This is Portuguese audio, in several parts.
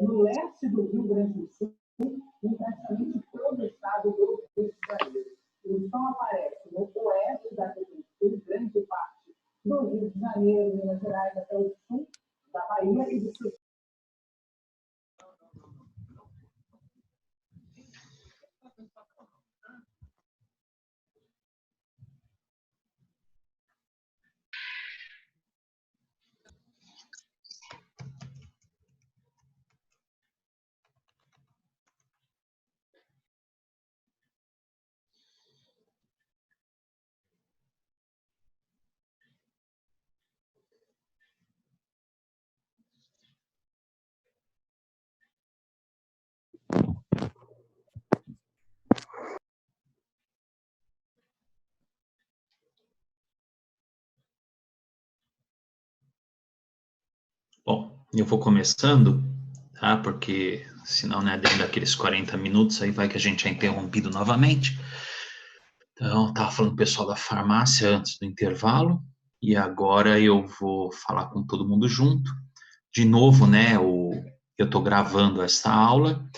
no leste do Rio Grande do Sul, em praticamente todo o estado do Rio de Janeiro. O sol aparece no oeste da região sul, grande parte do Rio de Janeiro, Minas Gerais, até o sul da Bahia e do sul. Bom, eu vou começando, tá? Porque senão, né, dentro daqueles 40 minutos, aí vai que a gente é interrompido novamente. Então, estava falando com o pessoal da farmácia antes do intervalo, e agora eu vou falar com todo mundo junto. De novo, né, eu estou gravando essa aula,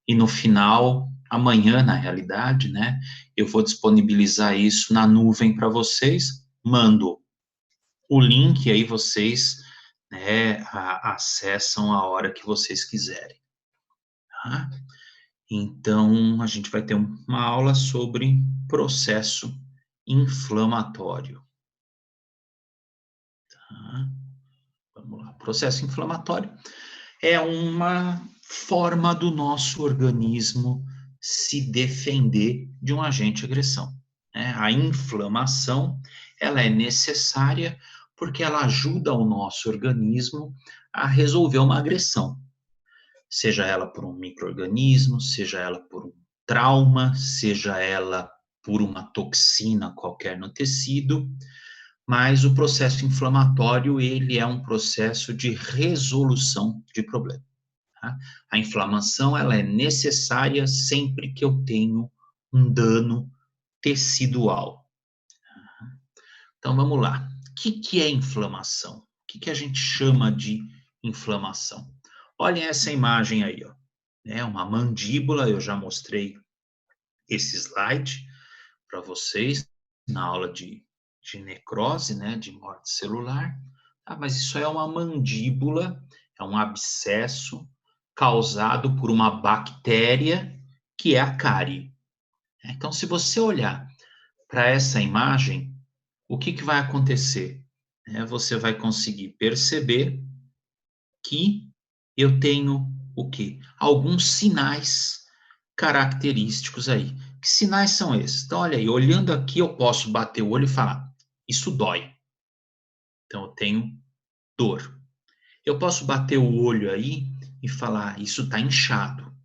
e no final, amanhã, na realidade, né, eu vou disponibilizar isso na nuvem para vocês, mando o link, aí vocês, né, acessam a hora que vocês quiserem, tá? Então, a gente vai ter uma aula sobre processo inflamatório. Tá? Vamos lá. Processo inflamatório é uma forma do nosso organismo se defender de um agente de agressão, né? A inflamação, ela é necessária porque ela ajuda o nosso organismo a resolver uma agressão, seja ela por um micro-organismo, seja ela por um trauma, seja ela por uma toxina qualquer no tecido, mas o processo inflamatório, ele é um processo de resolução de problema. Tá? A inflamação, ela é necessária sempre que eu tenho um dano tecidual. Então, vamos lá. O que é inflamação? O que a gente chama de inflamação? Olhem essa imagem aí, ó. É uma mandíbula, eu já mostrei esse slide para vocês na aula de necrose, né, de morte celular. Ah, mas isso é uma mandíbula, é um abscesso causado por uma bactéria que é a cárie. Então, se você olhar para essa imagem, o que vai acontecer? Você vai conseguir perceber que eu tenho o quê? Alguns sinais característicos aí. Que sinais são esses? Então, olha aí, olhando aqui, eu posso bater o olho e falar, isso dói. Então, eu tenho dor. Eu posso bater o olho aí e falar, isso está inchado.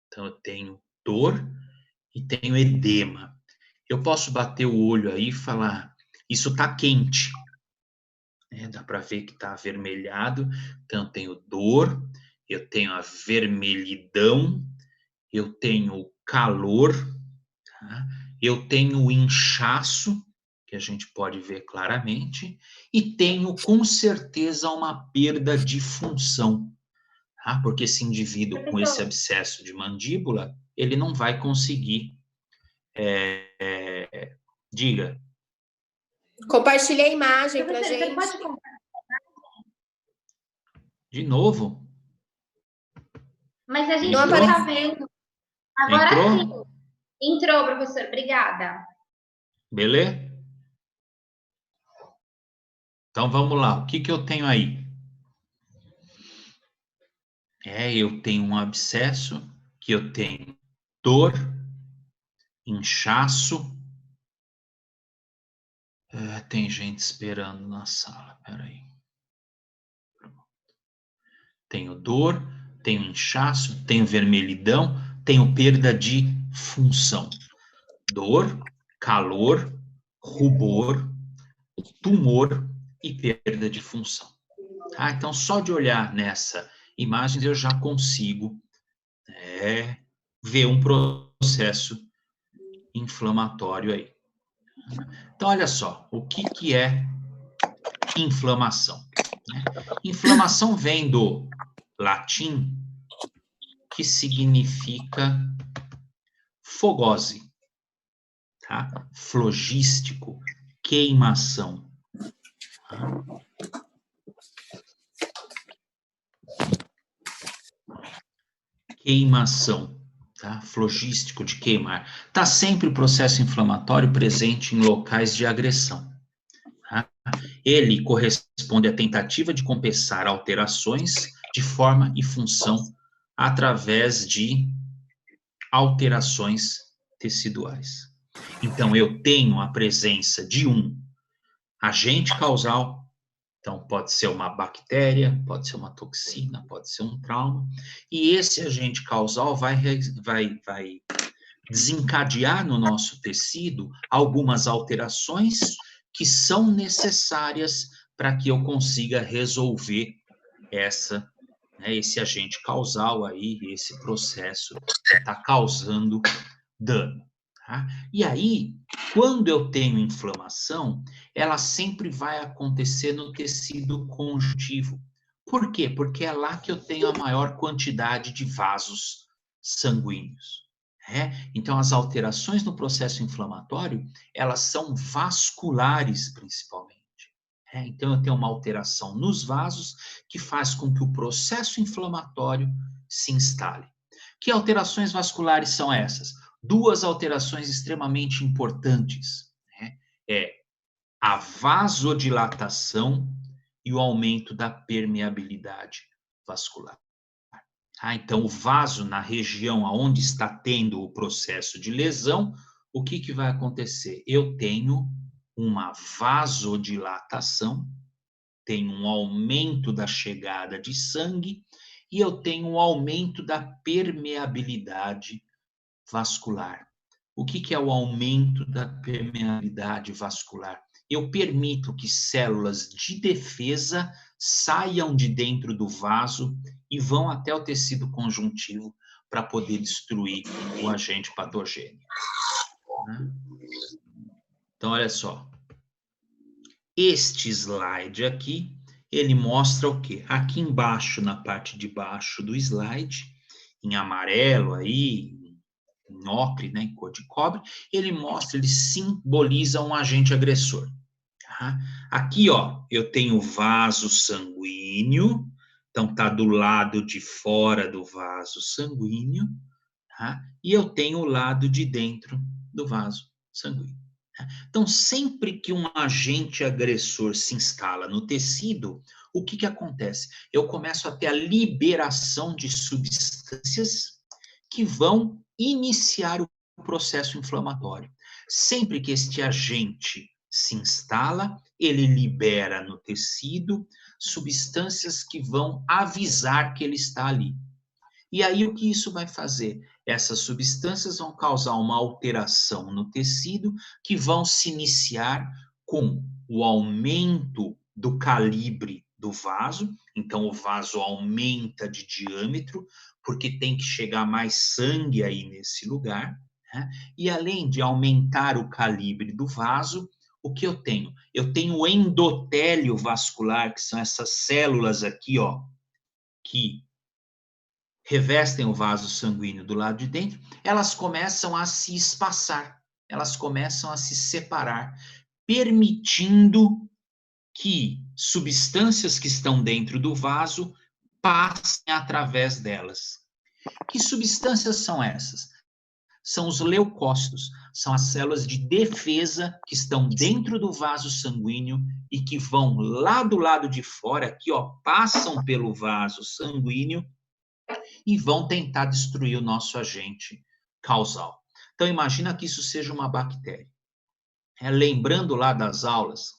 Então, eu tenho dor e tenho edema. Eu posso bater o olho aí e falar, isso está quente. Dá para ver que está avermelhado. Então, eu tenho dor, eu tenho a vermelhidão, eu tenho calor, tá? Eu tenho inchaço, que a gente pode ver claramente, e tenho com certeza uma perda de função, tá? Porque esse indivíduo com esse abscesso de mandíbula, ele não vai conseguir, diga. Compartilha a imagem para gente. De novo? Mas a gente não está vendo. Agora Entrou? sim. Entrou, professor. Obrigada. Beleza? Então, vamos lá. O que eu tenho aí? Eu tenho um abscesso, que eu tenho dor, inchaço. Tem gente esperando na sala, peraí. Tenho dor, tenho inchaço, tenho vermelhidão, tenho perda de função. Dor, calor, rubor, tumor e perda de função. Tá? Então, só de olhar nessa imagem, eu já consigo ver um processo inflamatório aí. Então, olha só, o que é inflamação? Inflamação vem do latim que significa fogose, tá? Flogístico, queimação. Tá? Queimação, tá? Flogístico, de queimar. Está sempre o processo inflamatório presente em locais de agressão. Tá? Ele corresponde à tentativa de compensar alterações de forma e função através de alterações teciduais. Então, eu tenho a presença de um agente causal. Então, pode ser uma bactéria, pode ser uma toxina, pode ser um trauma. E esse agente causal vai desencadear no nosso tecido algumas alterações que são necessárias para que eu consiga resolver esse agente causal aí, esse processo que está causando dano. Tá? E aí, quando eu tenho inflamação, ela sempre vai acontecer no tecido conjuntivo. Por quê? Porque é lá que eu tenho a maior quantidade de vasos sanguíneos. Então, as alterações no processo inflamatório, elas são vasculares, principalmente. Então, eu tenho uma alteração nos vasos que faz com que o processo inflamatório se instale. Que alterações vasculares são essas? Duas alterações extremamente importantes, a vasodilatação e o aumento da permeabilidade vascular. Então, o vaso na região onde está tendo o processo de lesão, o que vai acontecer? Eu tenho uma vasodilatação, tenho um aumento da chegada de sangue e eu tenho um aumento da permeabilidade vascular. O que é o aumento da permeabilidade vascular? Eu permito que células de defesa saiam de dentro do vaso e vão até o tecido conjuntivo para poder destruir o agente patogênico. Então, olha só. Este slide aqui, ele mostra o quê? Aqui embaixo, na parte de baixo do slide, em amarelo aí, em ocre, né, em cor de cobre, ele simboliza um agente agressor. Tá? Aqui, ó, eu tenho o vaso sanguíneo, então está do lado de fora do vaso sanguíneo, tá? E eu tenho o lado de dentro do vaso sanguíneo. Tá? Então, sempre que um agente agressor se instala no tecido, o que acontece? Eu começo a ter a liberação de substâncias que vão iniciar o processo inflamatório. Sempre que este agente se instala, ele libera no tecido substâncias que vão avisar que ele está ali. E aí, o que isso vai fazer? Essas substâncias vão causar uma alteração no tecido que vão se iniciar com o aumento do calibre do vaso. Então, o vaso aumenta de diâmetro, porque tem que chegar mais sangue aí nesse lugar. Né? E além de aumentar o calibre do vaso, o que eu tenho? Eu tenho o endotélio vascular, que são essas células aqui, ó, que revestem o vaso sanguíneo do lado de dentro, elas começam a se espaçar, elas começam a se separar, permitindo que substâncias que estão dentro do vaso passem através delas. Que substâncias são essas? São os leucócitos, são as células de defesa que estão dentro do vaso sanguíneo e que vão lá do lado de fora, aqui, ó, passam pelo vaso sanguíneo e vão tentar destruir o nosso agente causal. Então, imagina que isso seja uma bactéria. Lembrando lá das aulas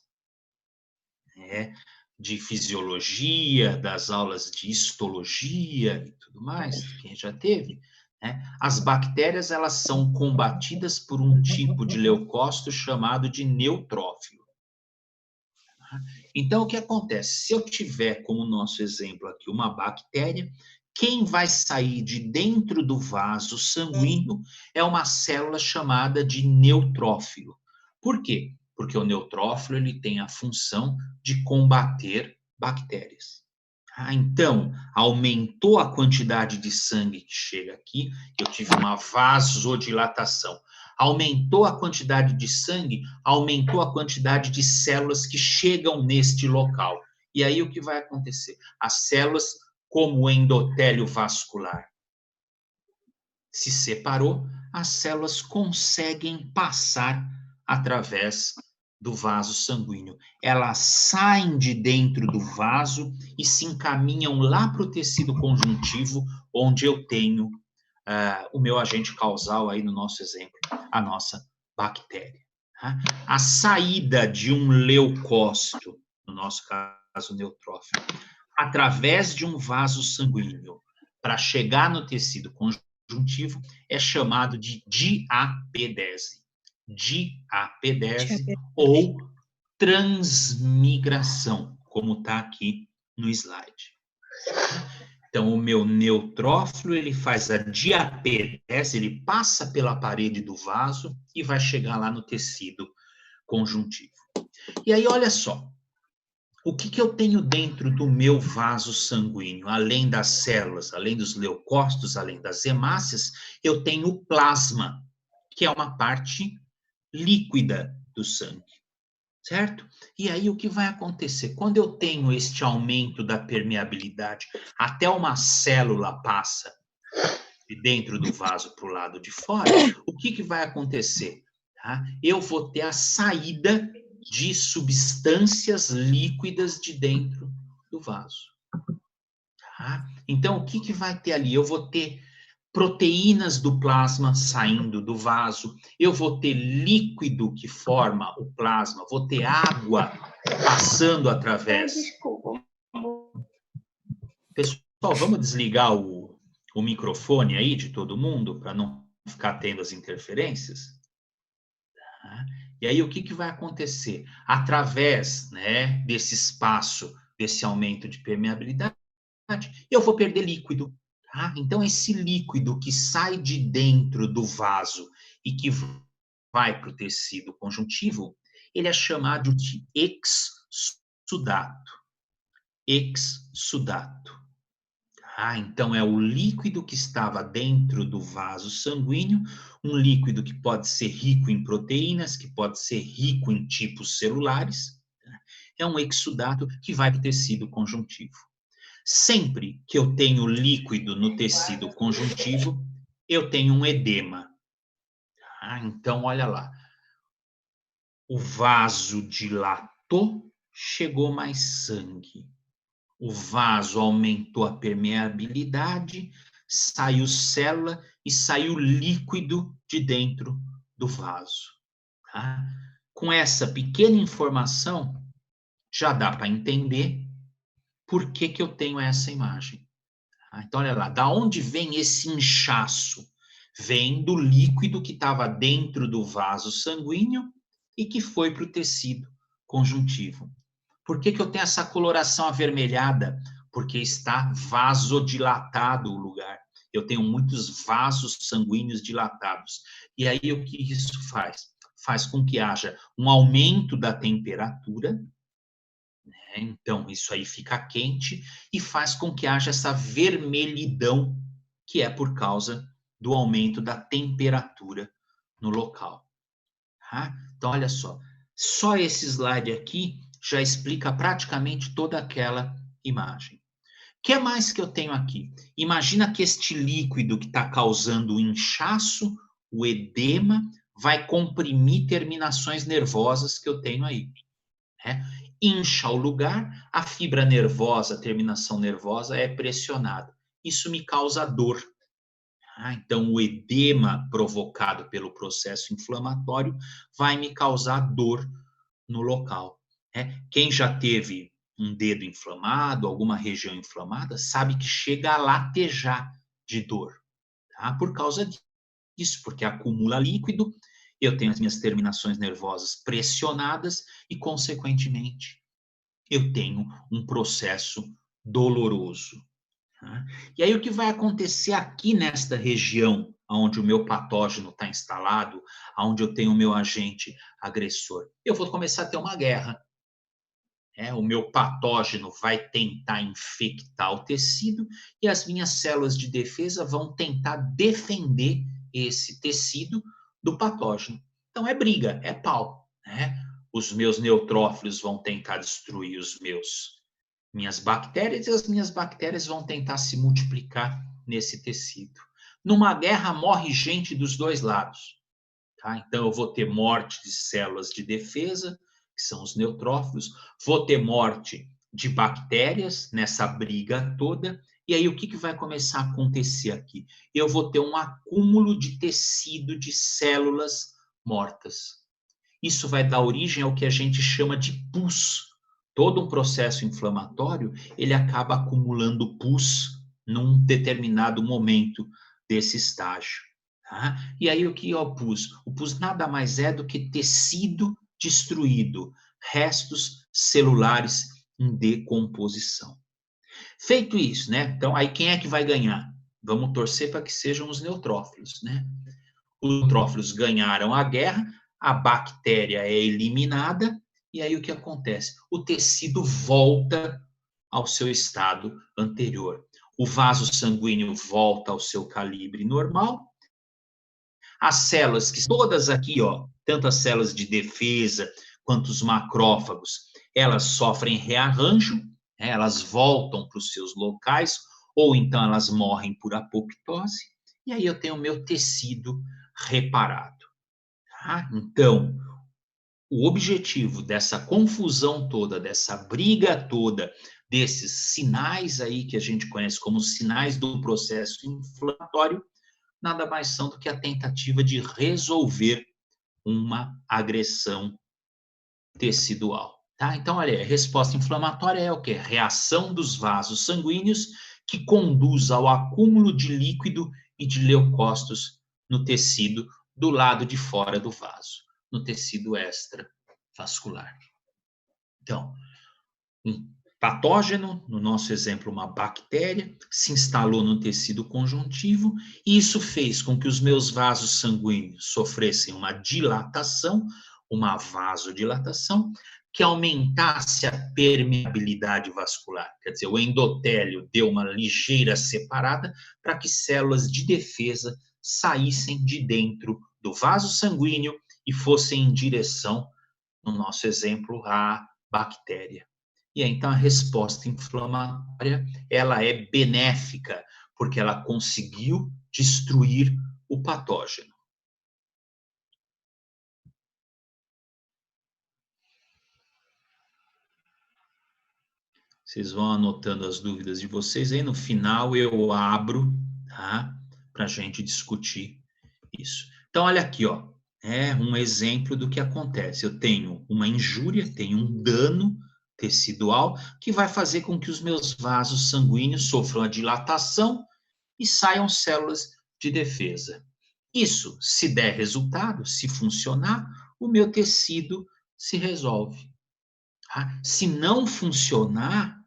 de fisiologia, das aulas de histologia e tudo mais, quem já teve, as bactérias, elas são combatidas por um tipo de leucócito chamado de neutrófilo. Então, o que acontece? Se eu tiver como nosso exemplo aqui uma bactéria, quem vai sair de dentro do vaso sanguíneo é uma célula chamada de neutrófilo. Por quê? Porque o neutrófilo ele tem a função de combater bactérias. Então, aumentou a quantidade de sangue que chega aqui, eu tive uma vasodilatação. Aumentou a quantidade de sangue, aumentou a quantidade de células que chegam neste local. E aí o que vai acontecer? As células, como o endotélio vascular se separou, as células conseguem passar através do vaso sanguíneo. Elas saem de dentro do vaso e se encaminham lá para o tecido conjuntivo, onde eu tenho o meu agente causal, aí no nosso exemplo, a nossa bactéria. Tá? A saída de um leucócito, no nosso caso neutrófilo, através de um vaso sanguíneo, para chegar no tecido conjuntivo, é chamado de diapedese. Diapedese ou transmigração, como está aqui no slide. Então, o meu neutrófilo, ele faz a diapedese, ele passa pela parede do vaso e vai chegar lá no tecido conjuntivo. E aí, olha só, o que eu tenho dentro do meu vaso sanguíneo? Além das células, além dos leucócitos, além das hemácias, eu tenho o plasma, que é uma parte líquida do sangue, certo? E aí o que vai acontecer? Quando eu tenho este aumento da permeabilidade, até uma célula passa de dentro do vaso para o lado de fora, o que vai acontecer? Tá? Eu vou ter a saída de substâncias líquidas de dentro do vaso. Tá? Então, o que vai ter ali? Eu vou ter proteínas do plasma saindo do vaso, eu vou ter líquido que forma o plasma, vou ter água passando através. Desculpa. Pessoal, vamos desligar o microfone aí de todo mundo para não ficar tendo as interferências? Tá? E aí, o que vai acontecer? Através, né, desse espaço, desse aumento de permeabilidade, eu vou perder líquido. Tá? Então, esse líquido que sai de dentro do vaso e que vai para o tecido conjuntivo, ele é chamado de exsudato. Exsudato. Tá? Então, é o líquido que estava dentro do vaso sanguíneo, um líquido que pode ser rico em proteínas, que pode ser rico em tipos celulares. Tá? É um exsudato que vai para o tecido conjuntivo. Sempre que eu tenho líquido no tecido conjuntivo, eu tenho um edema. Tá? Então, olha lá. O vaso dilatou, chegou mais sangue. O vaso aumentou a permeabilidade, saiu célula e saiu líquido de dentro do vaso. Tá? Com essa pequena informação, já dá para entender por que eu tenho essa imagem. Então, olha lá, da onde vem esse inchaço? Vem do líquido que estava dentro do vaso sanguíneo e que foi para o tecido conjuntivo. Por que eu tenho essa coloração avermelhada? Porque está vasodilatado o lugar. Eu tenho muitos vasos sanguíneos dilatados. E aí, o que isso faz? Faz com que haja um aumento da temperatura. Então, isso aí fica quente e faz com que haja essa vermelhidão, que é por causa do aumento da temperatura no local. Tá? Então, olha só esse slide aqui já explica praticamente toda aquela imagem. O que mais que eu tenho aqui? Imagina que este líquido que está causando o inchaço, o edema, vai comprimir terminações nervosas que eu tenho aí. Né? Incha o lugar, a fibra nervosa, a terminação nervosa é pressionada. Isso me causa dor. Então, o edema provocado pelo processo inflamatório vai me causar dor no local. Quem já teve um dedo inflamado, alguma região inflamada, sabe que chega a latejar de dor. Tá? Por causa disso, porque acumula líquido, eu tenho as minhas terminações nervosas pressionadas e, consequentemente, eu tenho um processo doloroso. Tá? E aí o que vai acontecer aqui nesta região, onde o meu patógeno está instalado, onde eu tenho o meu agente agressor? Eu vou começar a ter uma guerra. O meu patógeno vai tentar infectar o tecido e as minhas células de defesa vão tentar defender esse tecido do patógeno. Então, é briga, é pau, né? Os meus neutrófilos vão tentar destruir minhas bactérias e as minhas bactérias vão tentar se multiplicar nesse tecido. Numa guerra, morre gente dos dois lados. Tá? Então, eu vou ter morte de células de defesa, que são os neutrófilos, vou ter morte de bactérias nessa briga toda, e aí o que vai começar a acontecer aqui? Eu vou ter um acúmulo de tecido de células mortas. Isso vai dar origem ao que a gente chama de pus. Todo um processo inflamatório, ele acaba acumulando pus num determinado momento desse estágio. Tá? E aí o que é o pus? O pus nada mais é do que tecido destruído, restos celulares em decomposição. Feito isso, né? Então, aí quem é que vai ganhar? Vamos torcer para que sejam os neutrófilos, né? Os neutrófilos ganharam a guerra, a bactéria é eliminada, e aí o que acontece? O tecido volta ao seu estado anterior. O vaso sanguíneo volta ao seu calibre normal. As células, que todas aqui, ó, tanto as células de defesa quanto os macrófagos, elas sofrem rearranjo, né? Elas voltam para os seus locais, ou então elas morrem por apoptose, e aí eu tenho o meu tecido reparado. Tá? Então, o objetivo dessa confusão toda, dessa briga toda, desses sinais aí que a gente conhece como sinais do processo inflamatório, nada mais são do que a tentativa de resolver uma agressão tecidual. Tá? Então, olha, a resposta inflamatória é o quê? Reação dos vasos sanguíneos que conduz ao acúmulo de líquido e de leucócitos no tecido do lado de fora do vaso, no tecido extravascular. Então, um patógeno, no nosso exemplo, uma bactéria, se instalou no tecido conjuntivo e isso fez com que os meus vasos sanguíneos sofressem uma dilatação, uma vasodilatação, que aumentasse a permeabilidade vascular. Quer dizer, o endotélio deu uma ligeira separada para que células de defesa saíssem de dentro do vaso sanguíneo e fossem em direção, no nosso exemplo, à bactéria. E aí, então, a resposta inflamatória, ela é benéfica, porque ela conseguiu destruir o patógeno. Vocês vão anotando as dúvidas de vocês, aí no final eu abro, tá? Para a gente discutir isso. Então, olha aqui, ó, é um exemplo do que acontece. Eu tenho uma injúria, tenho um dano tecidual que vai fazer com que os meus vasos sanguíneos sofram a dilatação e saiam células de defesa. Isso, se der resultado, se funcionar, o meu tecido se resolve. Tá? Se não funcionar,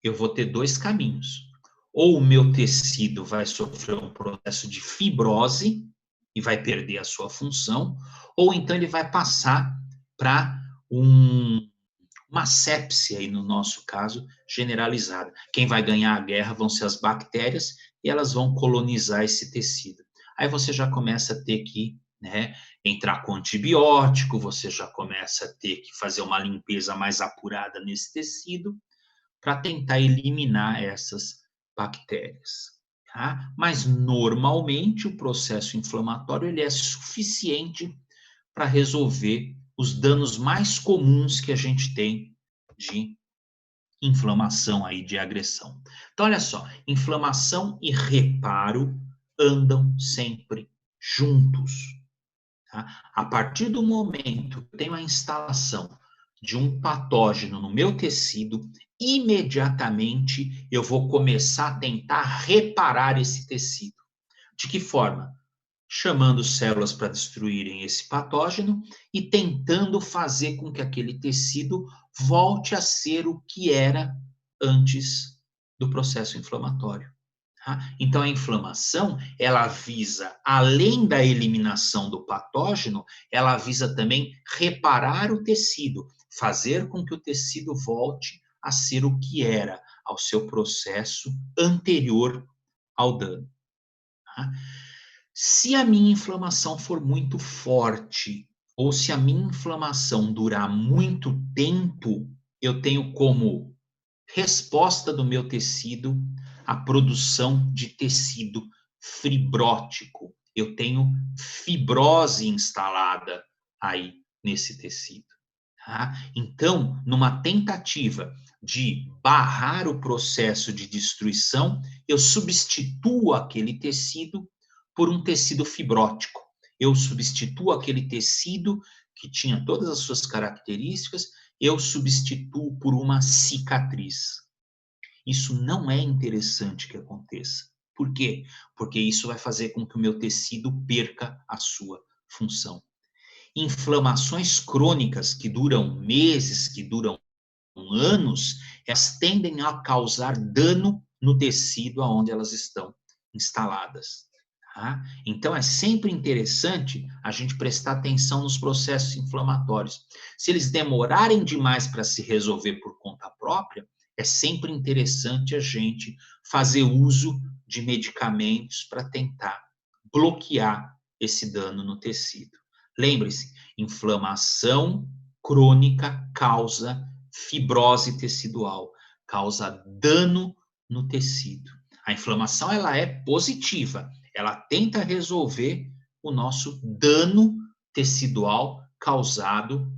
eu vou ter dois caminhos. Ou o meu tecido vai sofrer um processo de fibrose e vai perder a sua função, ou então ele vai passar para uma sepse, aí no nosso caso, generalizada. Quem vai ganhar a guerra vão ser as bactérias e elas vão colonizar esse tecido. Aí você já começa a ter que, né, entrar com antibiótico, você já começa a ter que fazer uma limpeza mais apurada nesse tecido para tentar eliminar essas bactérias. Tá? Mas, normalmente, o processo inflamatório ele é suficiente para resolver os danos mais comuns que a gente tem de inflamação, aí, de agressão. Então, olha só, inflamação e reparo andam sempre juntos. Tá? A partir do momento que eu tenho a instalação de um patógeno no meu tecido, imediatamente eu vou começar a tentar reparar esse tecido. De que forma? Chamando células para destruírem esse patógeno e tentando fazer com que aquele tecido volte a ser o que era antes do processo inflamatório. Tá? Então, a inflamação, ela visa, além da eliminação do patógeno, ela visa também reparar o tecido, fazer com que o tecido volte a ser o que era, ao seu processo anterior ao dano. Tá? Se a minha inflamação for muito forte, ou se a minha inflamação durar muito tempo, eu tenho como resposta do meu tecido a produção de tecido fibrótico. Eu tenho fibrose instalada aí nesse tecido. Tá? Então, numa tentativa de barrar o processo de destruição, eu substituo aquele tecido por um tecido fibrótico. Eu substituo aquele tecido que tinha todas as suas características, eu substituo por uma cicatriz. Isso não é interessante que aconteça. Por quê? Porque isso vai fazer com que o meu tecido perca a sua função. Inflamações crônicas que duram meses, que duram anos, elas tendem a causar dano no tecido onde elas estão instaladas. Tá? Então, é sempre interessante a gente prestar atenção nos processos inflamatórios. Se eles demorarem demais para se resolver por conta própria, é sempre interessante a gente fazer uso de medicamentos para tentar bloquear esse dano no tecido. Lembre-se, inflamação crônica causa fibrose tecidual, causa dano no tecido. A inflamação ela é positiva, ela tenta resolver o nosso dano tecidual causado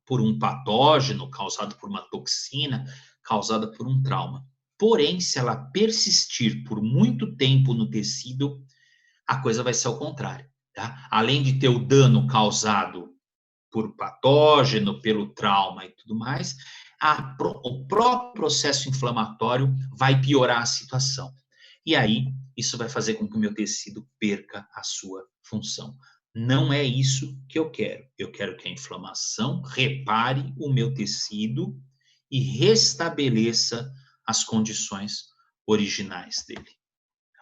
por um patógeno, causado por uma toxina, causada por um trauma. Porém, se ela persistir por muito tempo no tecido, a coisa vai ser ao contrário. Tá? Além de ter o dano causado por patógeno, pelo trauma e tudo mais, o próprio processo inflamatório vai piorar a situação. E aí, isso vai fazer com que o meu tecido perca a sua função. Não é isso que eu quero. Eu quero que a inflamação repare o meu tecido e restabeleça as condições originais dele.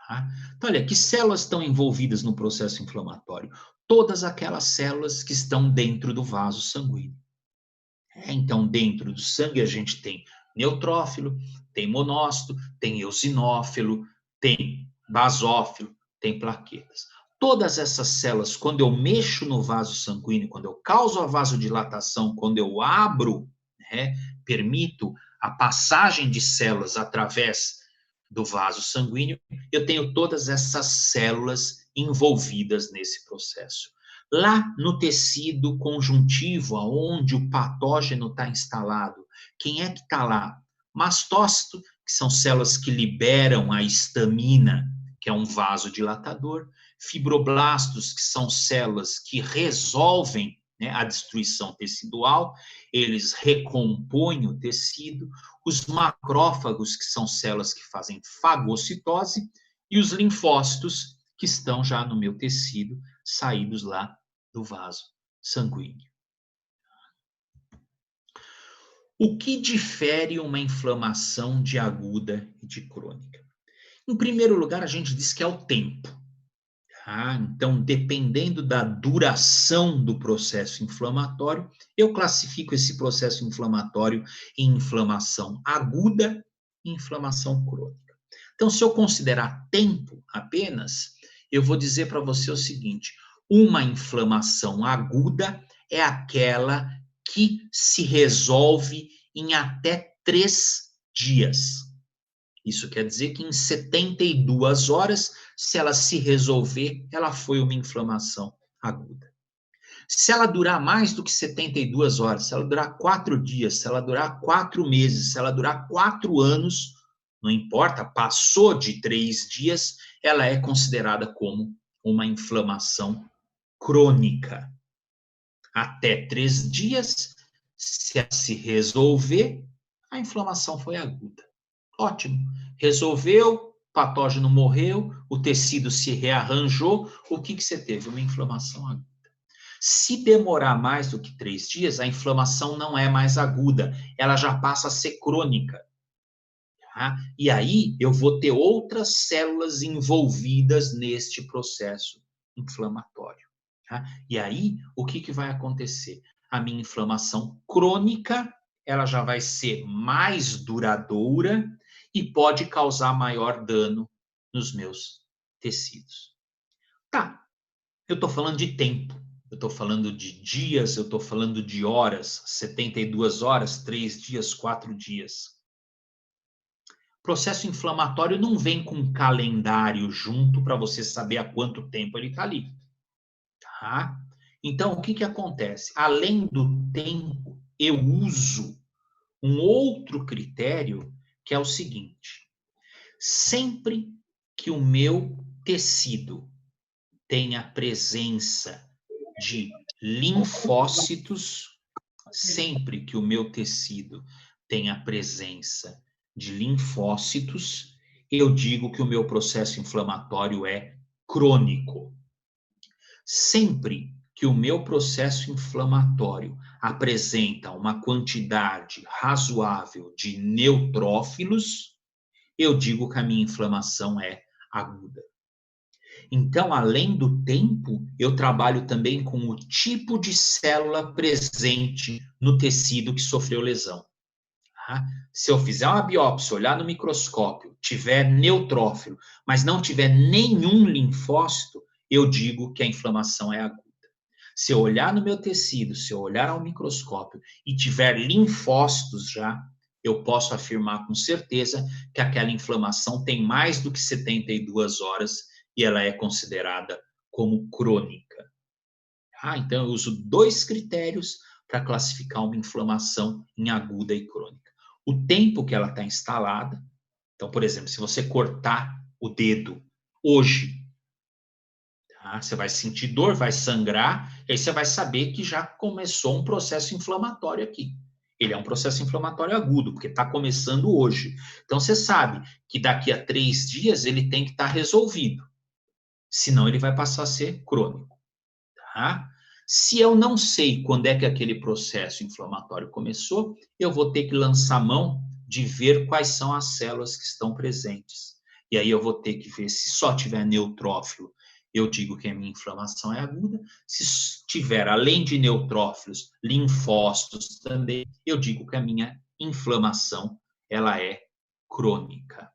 Tá? Então, olha, que células estão envolvidas no processo inflamatório? Todas aquelas células que estão dentro do vaso sanguíneo. Então, dentro do sangue, a gente tem neutrófilo, tem monócito, tem eosinófilo, tem basófilo, tem plaquetas. Todas essas células, quando eu mexo no vaso sanguíneo, quando eu causo a vasodilatação, quando eu abro, permito a passagem de células através do vaso sanguíneo, eu tenho todas essas células envolvidas nesse processo. Lá no tecido conjuntivo, onde o patógeno está instalado, quem é que está lá? Mastócito, que são células que liberam a histamina, que é um vasodilatador. Fibroblastos, que são células que resolvem a destruição tecidual, eles recompõem o tecido. Os macrófagos, que são células que fazem fagocitose, e os linfócitos, que estão já no meu tecido, saídos lá do vaso sanguíneo. O que difere uma inflamação de aguda e de crônica? Em primeiro lugar, a gente diz que é o tempo. Tá? Então, dependendo da duração do processo inflamatório, eu classifico esse processo inflamatório em inflamação aguda e inflamação crônica. Então, se eu considerar tempo apenas, eu vou dizer para você o seguinte: uma inflamação aguda é aquela que se resolve em até 3 dias. Isso quer dizer que em 72 horas, se ela se resolver, ela foi uma inflamação aguda. Se ela durar mais do que 72 horas, se ela durar 4 dias, se ela durar 4 meses, se ela durar 4 anos, não importa, passou de 3 dias, ela é considerada como uma inflamação crônica. Até 3 dias, se ela se resolver, a inflamação foi aguda. Ótimo. Resolveu, patógeno morreu, o tecido se rearranjou, o que você teve? Uma inflamação aguda. Se demorar mais do que 3 dias, a inflamação não é mais aguda, ela já passa a ser crônica. Tá? E aí eu vou ter outras células envolvidas neste processo inflamatório. Tá? E aí, o que vai acontecer? a minha inflamação crônica, ela já vai ser mais duradoura e pode causar maior dano nos meus tecidos. Tá, eu estou falando de tempo, eu estou falando de dias, eu estou falando de horas, 72 horas, 3 dias, 4 dias. Processo inflamatório não vem com um calendário junto para você saber há quanto tempo ele está ali. Tá? Então, o que, que acontece? Além do tempo, eu uso um outro critério, que é o seguinte: sempre que o meu tecido tem a presença de linfócitos, sempre que o meu tecido tem a presença de linfócitos, eu digo que o meu processo inflamatório é crônico. Sempre que o meu processo inflamatório apresenta uma quantidade razoável de neutrófilos, eu digo que a minha inflamação é aguda. Então, além do tempo, eu trabalho também com o tipo de célula presente no tecido que sofreu lesão. Se eu fizer uma biópsia, olhar no microscópio, tiver neutrófilo, mas não tiver nenhum linfócito, eu digo que a inflamação é aguda. Se eu olhar no meu tecido, se eu olhar ao microscópio e tiver linfócitos já, eu posso afirmar com certeza que aquela inflamação tem mais do que 72 horas e ela é considerada como crônica. Então, eu uso 2 critérios para classificar uma inflamação em aguda e crônica. O tempo que ela está instalada. Então, por exemplo, se você cortar o dedo hoje, você vai sentir dor, vai sangrar, e aí você vai saber que já começou um processo inflamatório aqui. Ele é um processo inflamatório agudo, porque está começando hoje. Então, você sabe que daqui a 3 dias ele tem que estar resolvido. Senão, ele vai passar a ser crônico. Tá? Se eu não sei quando é que aquele processo inflamatório começou, eu vou ter que lançar mão de ver quais são as células que estão presentes. E aí eu vou ter que ver se só tiver neutrófilo, eu digo que a minha inflamação é aguda. Se tiver, além de neutrófilos, linfócitos também, eu digo que a minha inflamação ela é crônica.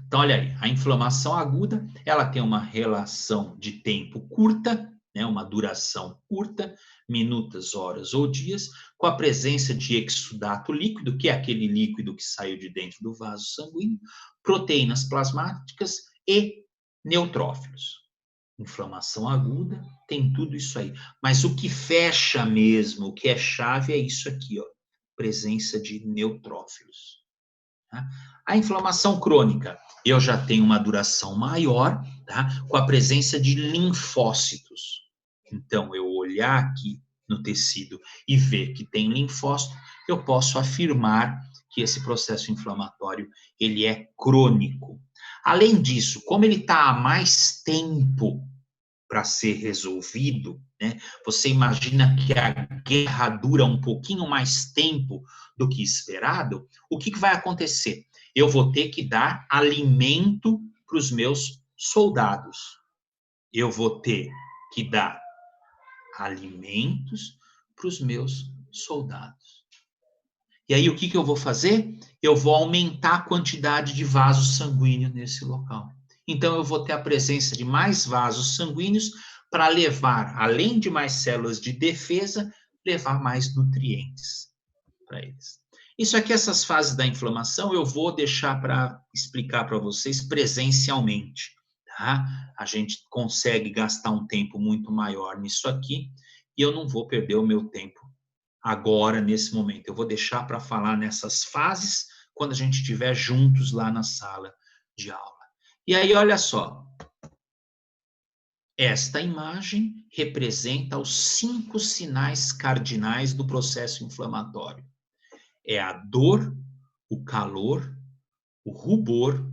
Então, olha aí, a inflamação aguda, ela tem uma relação de tempo curta, né, uma duração curta, minutos, horas ou dias, com a presença de exudato líquido, que é aquele líquido que saiu de dentro do vaso sanguíneo, proteínas plasmáticas e neutrófilos. Inflamação aguda tem tudo isso aí. Mas o que fecha mesmo, o que é chave é isso aqui, ó, presença de neutrófilos. A inflamação crônica, eu já tenho uma duração maior, com a presença de linfócitos. Então, eu olhar aqui no tecido e ver que tem linfócito, eu posso afirmar que esse processo inflamatório ele é crônico. Além disso, como ele está há mais tempo para ser resolvido, né? Você imagina que a guerra dura um pouquinho mais tempo do que esperado, o que vai acontecer? Eu vou ter que dar alimento para os meus soldados. Eu vou ter que dar alimentos para os meus soldados. E aí, o que eu vou fazer? Eu vou aumentar a quantidade de vasos sanguíneos nesse local. Então, eu vou ter a presença de mais vasos sanguíneos para levar, além de mais células de defesa, levar mais nutrientes para eles. Isso aqui, essas fases da inflamação, eu vou deixar para explicar para vocês presencialmente. Tá? A gente consegue gastar um tempo muito maior nisso aqui e eu não vou perder o meu tempo agora, nesse momento. Eu vou deixar para falar nessas fases quando a gente estiver juntos lá na sala de aula. E aí, olha só. Esta imagem representa os 5 sinais cardinais do processo inflamatório. É a dor, o calor, o rubor,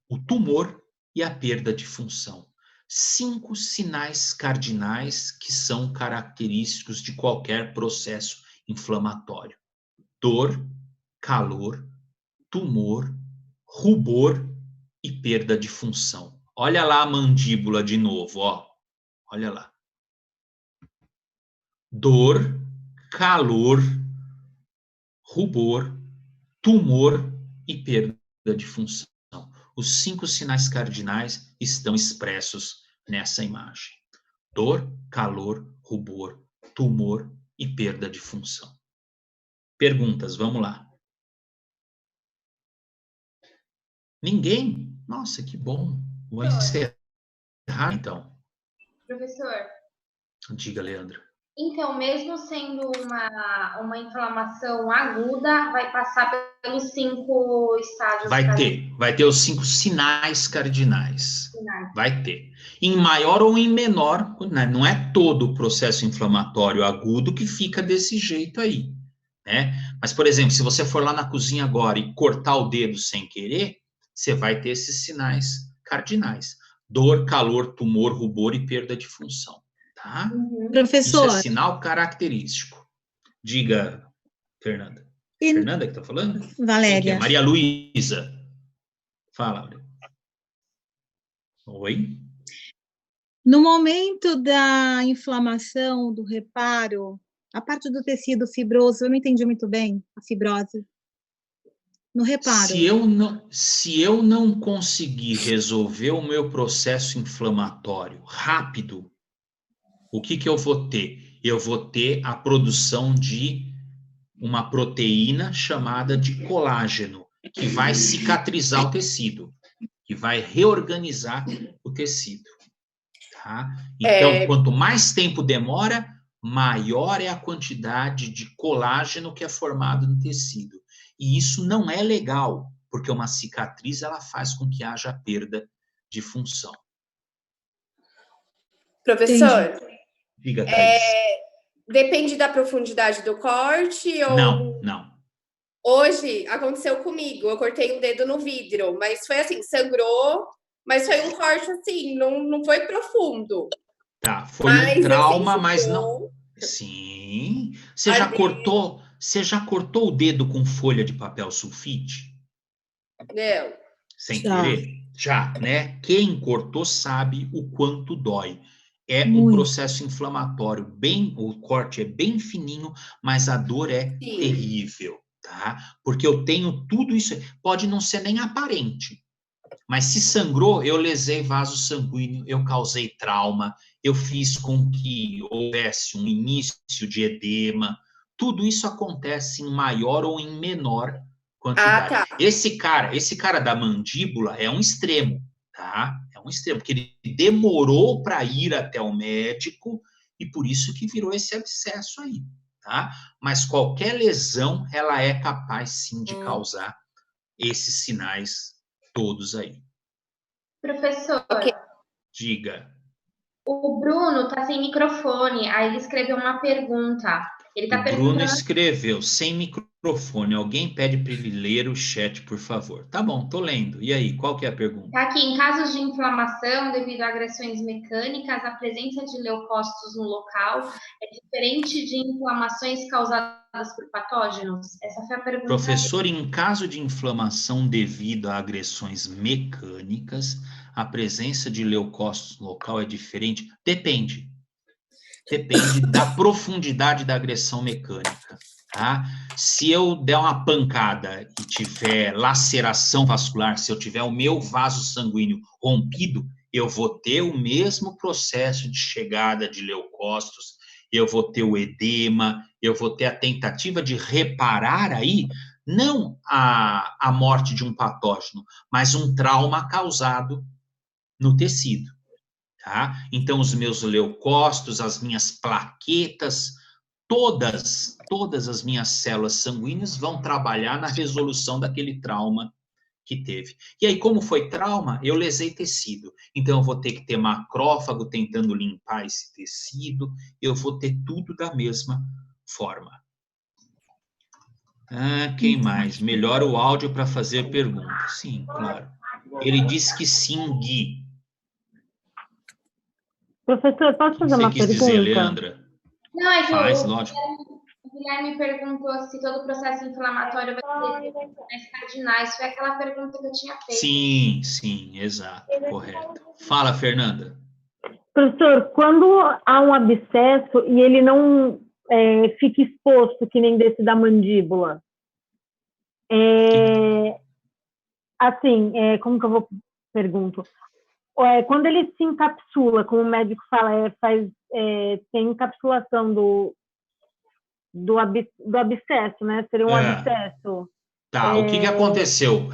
o tumor e a perda de função. 5 sinais cardinais que são característicos de qualquer processo inflamatório. Dor, calor, tumor, rubor e perda de função. Olha lá a mandíbula de novo, ó. Olha lá. dor, calor, rubor, tumor e perda de função. Os 5 sinais cardinais estão expressos nessa imagem. Dor, calor, rubor, tumor e perda de função. Perguntas, vamos lá. Ninguém? Nossa, que bom. Vou encerrar, então. Professor, Diga, Leandra. então, mesmo sendo uma inflamação aguda, vai passar pelos 5 estágios Vai ter os 5 sinais cardinais. cardinais. Vai ter. Em maior ou em menor, né? Não é todo o processo inflamatório agudo que fica desse jeito aí, né? Mas, por exemplo, se você for lá na cozinha agora e cortar o dedo sem querer, você vai ter esses sinais cardinais. Dor, calor, tumor, rubor e perda de função, tá? Professor. Isso é sinal característico. Diga, Fernanda. Fernanda que está falando? Valéria. Quem que é? Maria Luísa. Fala, Maria. Oi? No momento da inflamação, do reparo, a parte do tecido fibroso, eu não entendi muito bem a fibrose. No reparo. Se eu não conseguir resolver o meu processo inflamatório rápido, o que eu vou ter? Eu vou ter a produção de uma proteína chamada de colágeno, que vai cicatrizar o tecido, que vai reorganizar o tecido. Tá? Então, quanto mais tempo demora, maior é a quantidade de colágeno que é formado no tecido. E isso não é legal, porque uma cicatriz ela faz com que haja perda de função. Professor, Diga, Thaís. depende da profundidade do corte ou... Não. Hoje aconteceu comigo, eu cortei um dedo no vidro, mas foi assim, sangrou, mas foi um corte assim, não foi profundo. Tá, foi um trauma, mas não... Sim. Você já cortou o dedo com folha de papel sulfite? Não. Sem querer? Já, né? Quem cortou sabe o quanto dói. É um processo inflamatório, o corte é bem fininho, mas a dor é terrível, tá? Porque eu tenho tudo isso, pode não ser nem aparente, mas se sangrou, eu lesei vaso sanguíneo, eu causei trauma, eu fiz com que houvesse um início de edema, tudo isso acontece em maior ou em menor quantidade. Tá. Esse cara da mandíbula é um extremo, tá? É um extremo, porque ele demorou para ir até o médico e por isso que virou esse abscesso aí, tá? Mas qualquer lesão, ela é capaz sim de causar esses sinais todos aí. Professor, diga. O Bruno tá sem microfone, aí ele escreveu uma pergunta. Ele tá perguntando... Bruno escreveu, sem microfone. Alguém pede para ele ler o chat, por favor. Tá bom, tô lendo. E aí, qual que é a pergunta? Tá aqui, em casos de inflamação devido a agressões mecânicas, a presença de leucócitos no local é diferente de inflamações causadas por patógenos? Essa foi a pergunta. Professor, em caso de inflamação devido a agressões mecânicas, a presença de leucócitos no local é diferente? Depende. Depende da profundidade da agressão mecânica, tá? Se eu der uma pancada e tiver laceração vascular, se eu tiver o meu vaso sanguíneo rompido, eu vou ter o mesmo processo de chegada de leucócitos, eu vou ter o edema, eu vou ter a tentativa de reparar aí, não a morte de um patógeno, mas um trauma causado no tecido. Tá? Então, os meus leucócitos, as minhas plaquetas, todas as minhas células sanguíneas vão trabalhar na resolução daquele trauma que teve. E aí, como foi trauma, eu lesei tecido. Então, eu vou ter que ter macrófago tentando limpar esse tecido, eu vou ter tudo da mesma forma. Quem mais? Melhora o áudio para fazer perguntas. Sim, claro. Ele disse que sim, Gui. Professor, posso fazer uma pergunta? Dizer, Leandra? Não, é que lógico. O Guilherme perguntou se todo o processo inflamatório vai ter sinais cardinais. Foi aquela pergunta que eu tinha feito. Sim, exato, correto. Fala, Fernanda. Professor, quando há um abscesso e ele não fica exposto, que nem desse da mandíbula, assim, como que eu vou pergunto? Quando ele se encapsula, como o médico fala, tem encapsulação do abscesso, né? Seria um abscesso. Tá, o que aconteceu?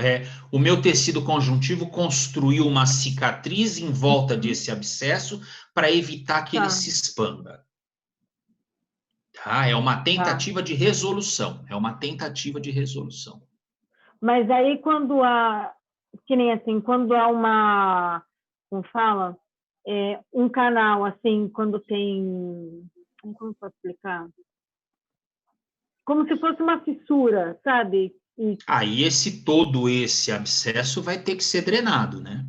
O meu tecido conjuntivo construiu uma cicatriz em volta desse abscesso para evitar que ele se expanda. Tá? É uma tentativa de resolução. É uma tentativa de resolução. Mas aí quando há, que nem assim, quando há uma, como fala? Um canal, assim, quando tem, como posso explicar? Como se fosse uma fissura, sabe? Aí todo esse abscesso vai ter que ser drenado, né?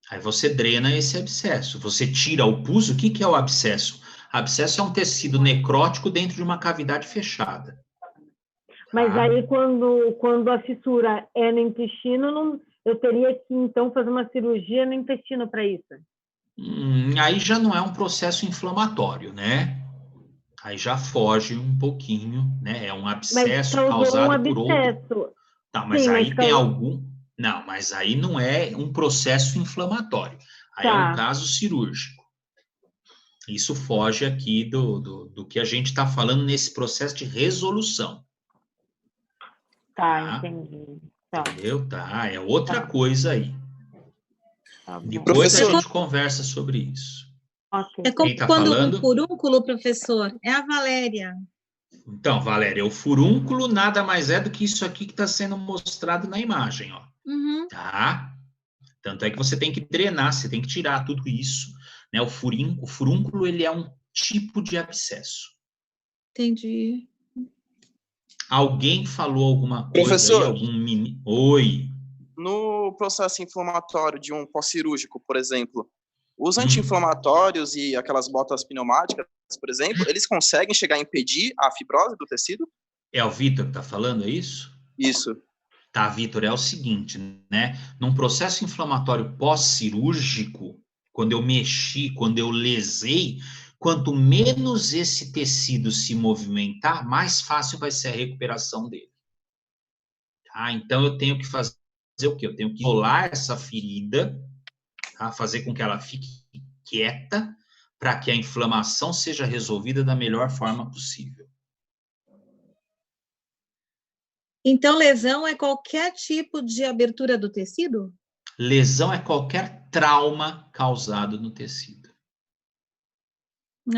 Aí você drena esse abscesso. Você tira o pus. O que é o abscesso? Abscesso é um tecido necrótico dentro de uma cavidade fechada. Mas aí quando a fissura é no intestino, eu teria que então fazer uma cirurgia no intestino para isso? Aí já não é um processo inflamatório, né? Aí já foge um pouquinho, né? É um abscesso causado por outro. Tá, mas sim, aí tem algum. Não, mas aí não é um processo inflamatório. Aí é um caso cirúrgico. Isso foge aqui do que a gente está falando nesse processo de resolução. Tá, entendi. Tá. Entendeu? Tá, é outra coisa aí. Tá, depois a gente conversa sobre isso. Okay. É como quando um furúnculo, professor, é a Valéria. Então, Valéria, o furúnculo nada mais é do que isso aqui que está sendo mostrado na imagem, ó. Tá? Tanto é que você tem que drenar, você tem que tirar tudo isso, né? O furúnculo, ele é um tipo de abscesso. Entendi. Alguém falou alguma coisa Professor, aí? Algum menino? Oi. No processo inflamatório de um pós-cirúrgico, por exemplo, os anti-inflamatórios e aquelas botas pneumáticas, por exemplo, eles conseguem chegar a impedir a fibrose do tecido? É o Vitor que está falando, é isso? Isso. Tá, Vitor, é o seguinte, né? Num processo inflamatório pós-cirúrgico, quando eu mexi, quando eu lesei, quanto menos esse tecido se movimentar, mais fácil vai ser a recuperação dele. Tá? Então, eu tenho que fazer o quê? Eu tenho que isolar essa ferida, tá? Fazer com que ela fique quieta, para que a inflamação seja resolvida da melhor forma possível. Então, lesão é qualquer tipo de abertura do tecido? Lesão é qualquer trauma causado no tecido.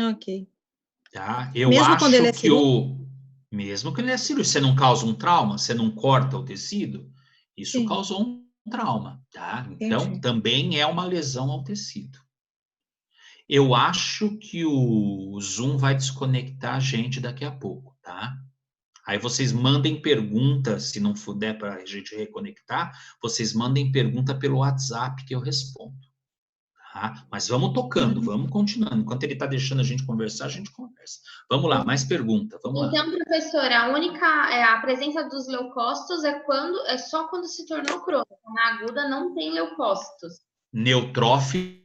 Ok. Tá? Eu mesmo acho quando ele é que mesmo que ele é cirúrgico, você não causa um trauma, você não corta o tecido, isso causou um trauma, tá? Então, também é uma lesão ao tecido. Eu acho que o Zoom vai desconectar a gente daqui a pouco, tá? Aí vocês mandem pergunta, se não der para a gente reconectar, vocês mandem pergunta pelo WhatsApp que eu respondo. Tá? Mas vamos tocando, vamos continuando. Enquanto ele está deixando a gente conversar, a gente conversa. Vamos lá, mais pergunta. Vamos lá. Então, professora, a presença dos leucócitos é só quando se tornou crônica. Na aguda não tem leucócitos. Neutrófilo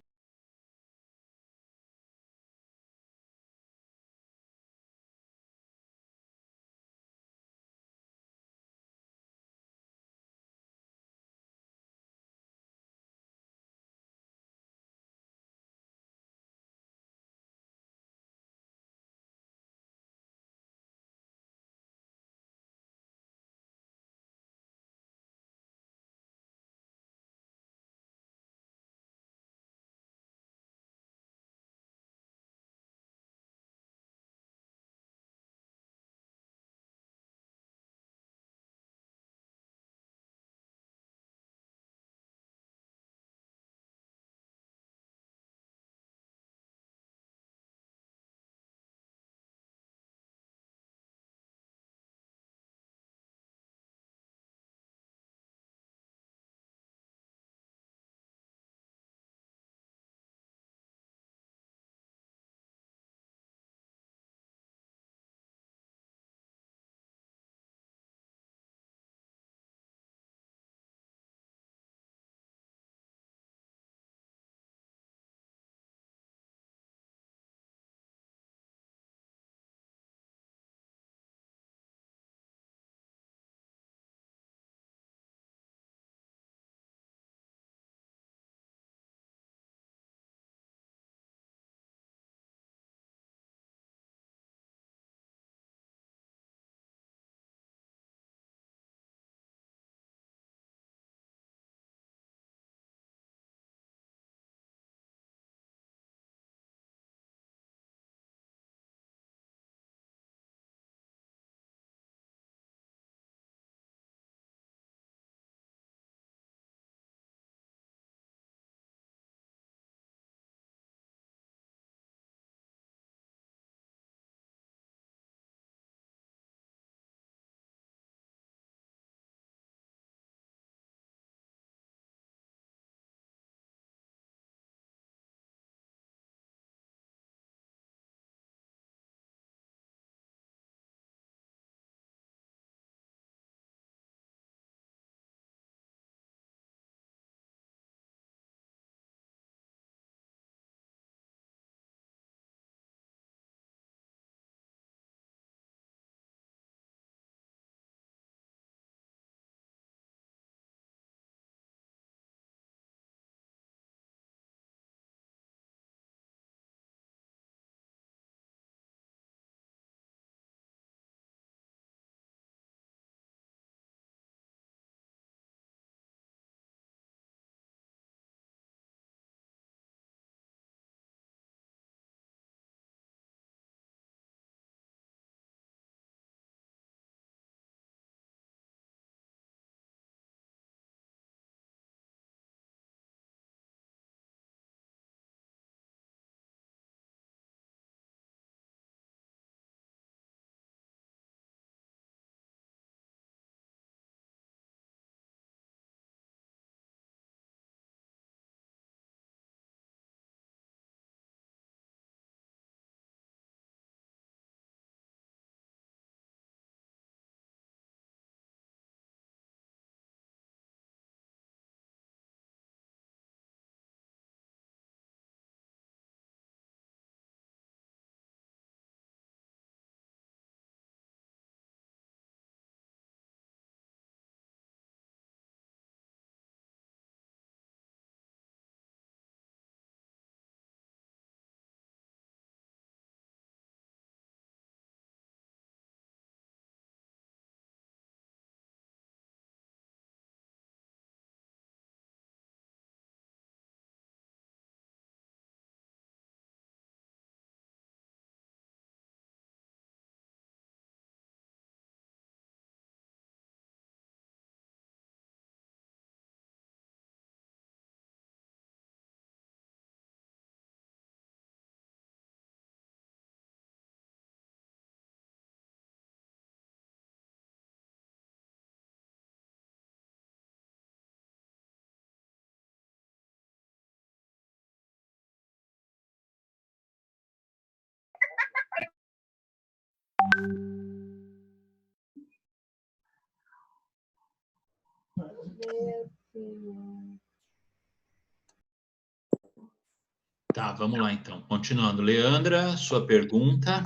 Tá, vamos lá então. Continuando. Leandra, sua pergunta.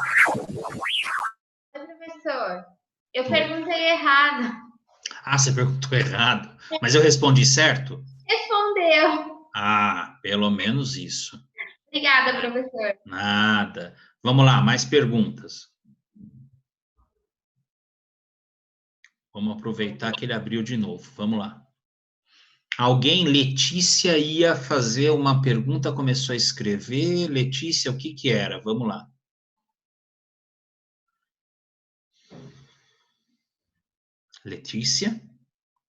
Oi, professor. Eu perguntei errado. Ah, você perguntou errado. Mas eu respondi certo? Respondeu. Ah, pelo menos isso. Obrigada, professor. Nada. Vamos lá, mais perguntas. Vamos aproveitar que ele abriu de novo. Vamos lá. Alguém, Letícia, ia fazer uma pergunta, começou a escrever. Letícia, o que que era? Vamos lá. Letícia?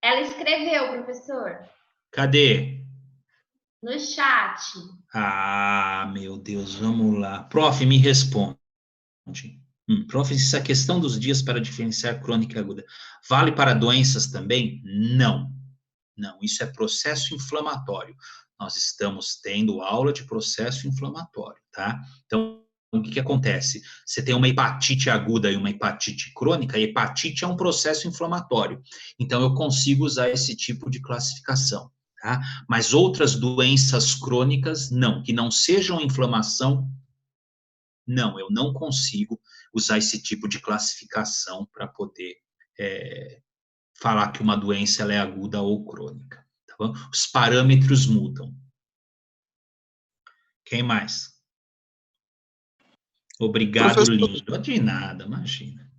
Ela escreveu, professor, Cadê? no chat. Ah, meu Deus, vamos lá. Prof, me responde. Prof, essa questão dos dias para diferenciar crônica e aguda, vale para doenças também? Não. Não, isso é processo inflamatório. Nós estamos tendo aula de processo inflamatório, tá? Então, o que que acontece? Você tem uma hepatite aguda e uma hepatite crônica, a hepatite é um processo inflamatório. Então, eu consigo usar esse tipo de classificação, tá? Mas outras doenças crônicas, não. Que não sejam inflamação, não. Eu não consigo usar esse tipo de classificação para poder falar que uma doença ela é aguda ou crônica. Tá bom? Os parâmetros mudam. Quem mais? Obrigado, Professor, lindo. De nada, imagina.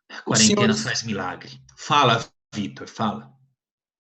A quarentena faz milagre. Fala, Vitor, fala.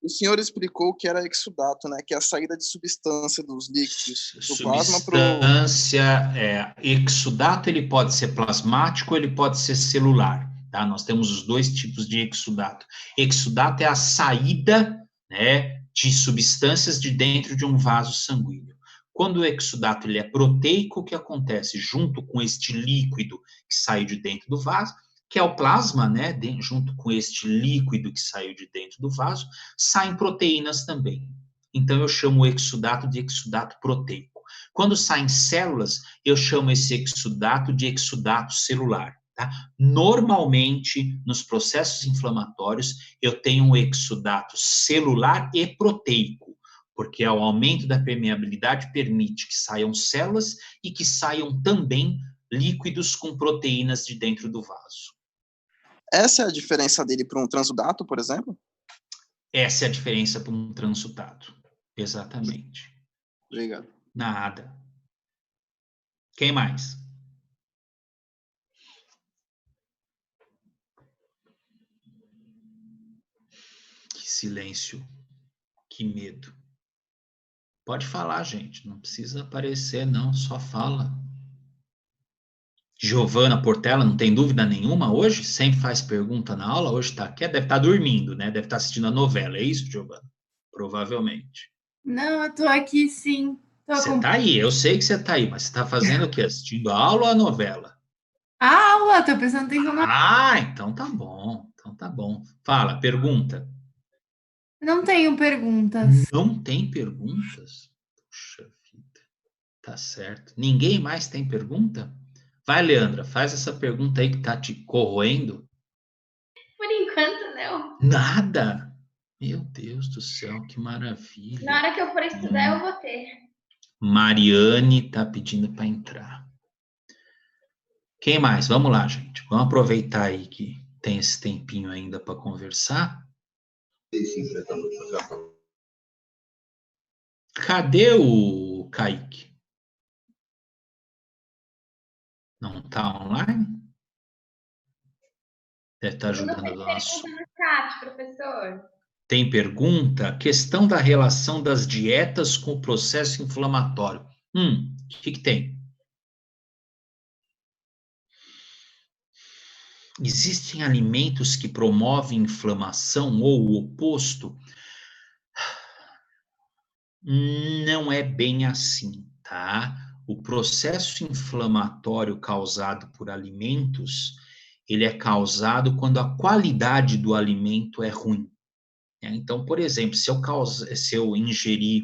O senhor explicou o que era exudato, né? Que é a saída de substância dos líquidos do plasma para o... Substância, exudato, ele pode ser plasmático, ele pode ser celular, tá? Nós temos os dois tipos de exudato. Exudato é a saída, né, de substâncias de dentro de um vaso sanguíneo. Quando o exudato ele é proteico, o que acontece? Junto com este líquido que saiu de dentro do vaso, que é o plasma, né, junto com este líquido que saiu de dentro do vaso, saem proteínas também. Então, eu chamo o exudato de exudato proteico. Quando saem células, eu chamo esse exudato de exudato celular. Tá? Normalmente, nos processos inflamatórios, eu tenho um exudato celular e proteico, porque o aumento da permeabilidade permite que saiam células e que saiam também líquidos com proteínas de dentro do vaso. Essa é a diferença dele para um transudato, por exemplo? Essa é a diferença para um transudato. Exatamente. Obrigado. Nada. Quem mais? Que silêncio. Que medo. Pode falar, gente. Não precisa aparecer, não. Só fala. Giovana Portela, não tem dúvida nenhuma hoje? Sempre faz pergunta na aula. Hoje está aqui. Deve estar dormindo, né? Deve estar assistindo a novela. É isso, Giovana? Provavelmente. Não, eu tô aqui sim. Você está aí. Eu sei que você está aí. Mas você está fazendo o quê? Assistindo a aula ou a novela? A aula, tô prestando atenção na... Ah, então tá bom. Então tá bom. Fala, pergunta. Não tenho perguntas. Não tem perguntas? Puxa vida. Tá certo. Ninguém mais tem pergunta? Vai, Leandra, faz essa pergunta aí que tá te corroendo. Por enquanto, não. Nada? Meu Deus do céu, que maravilha. Na hora que eu for estudar, eu vou ter. Mariane tá pedindo para entrar. Quem mais? Vamos lá, gente. Vamos aproveitar aí que tem esse tempinho ainda para conversar. Cadê o Kaique? Não está online? Deve estar ajudando o nosso. No chat, professor. Tem pergunta? Questão da relação das dietas com o processo inflamatório. O que tem? Existem alimentos que promovem inflamação ou o oposto? Não é bem assim, tá? O processo inflamatório causado por alimentos, ele é causado quando a qualidade do alimento é ruim. Então, por exemplo, se eu ingerir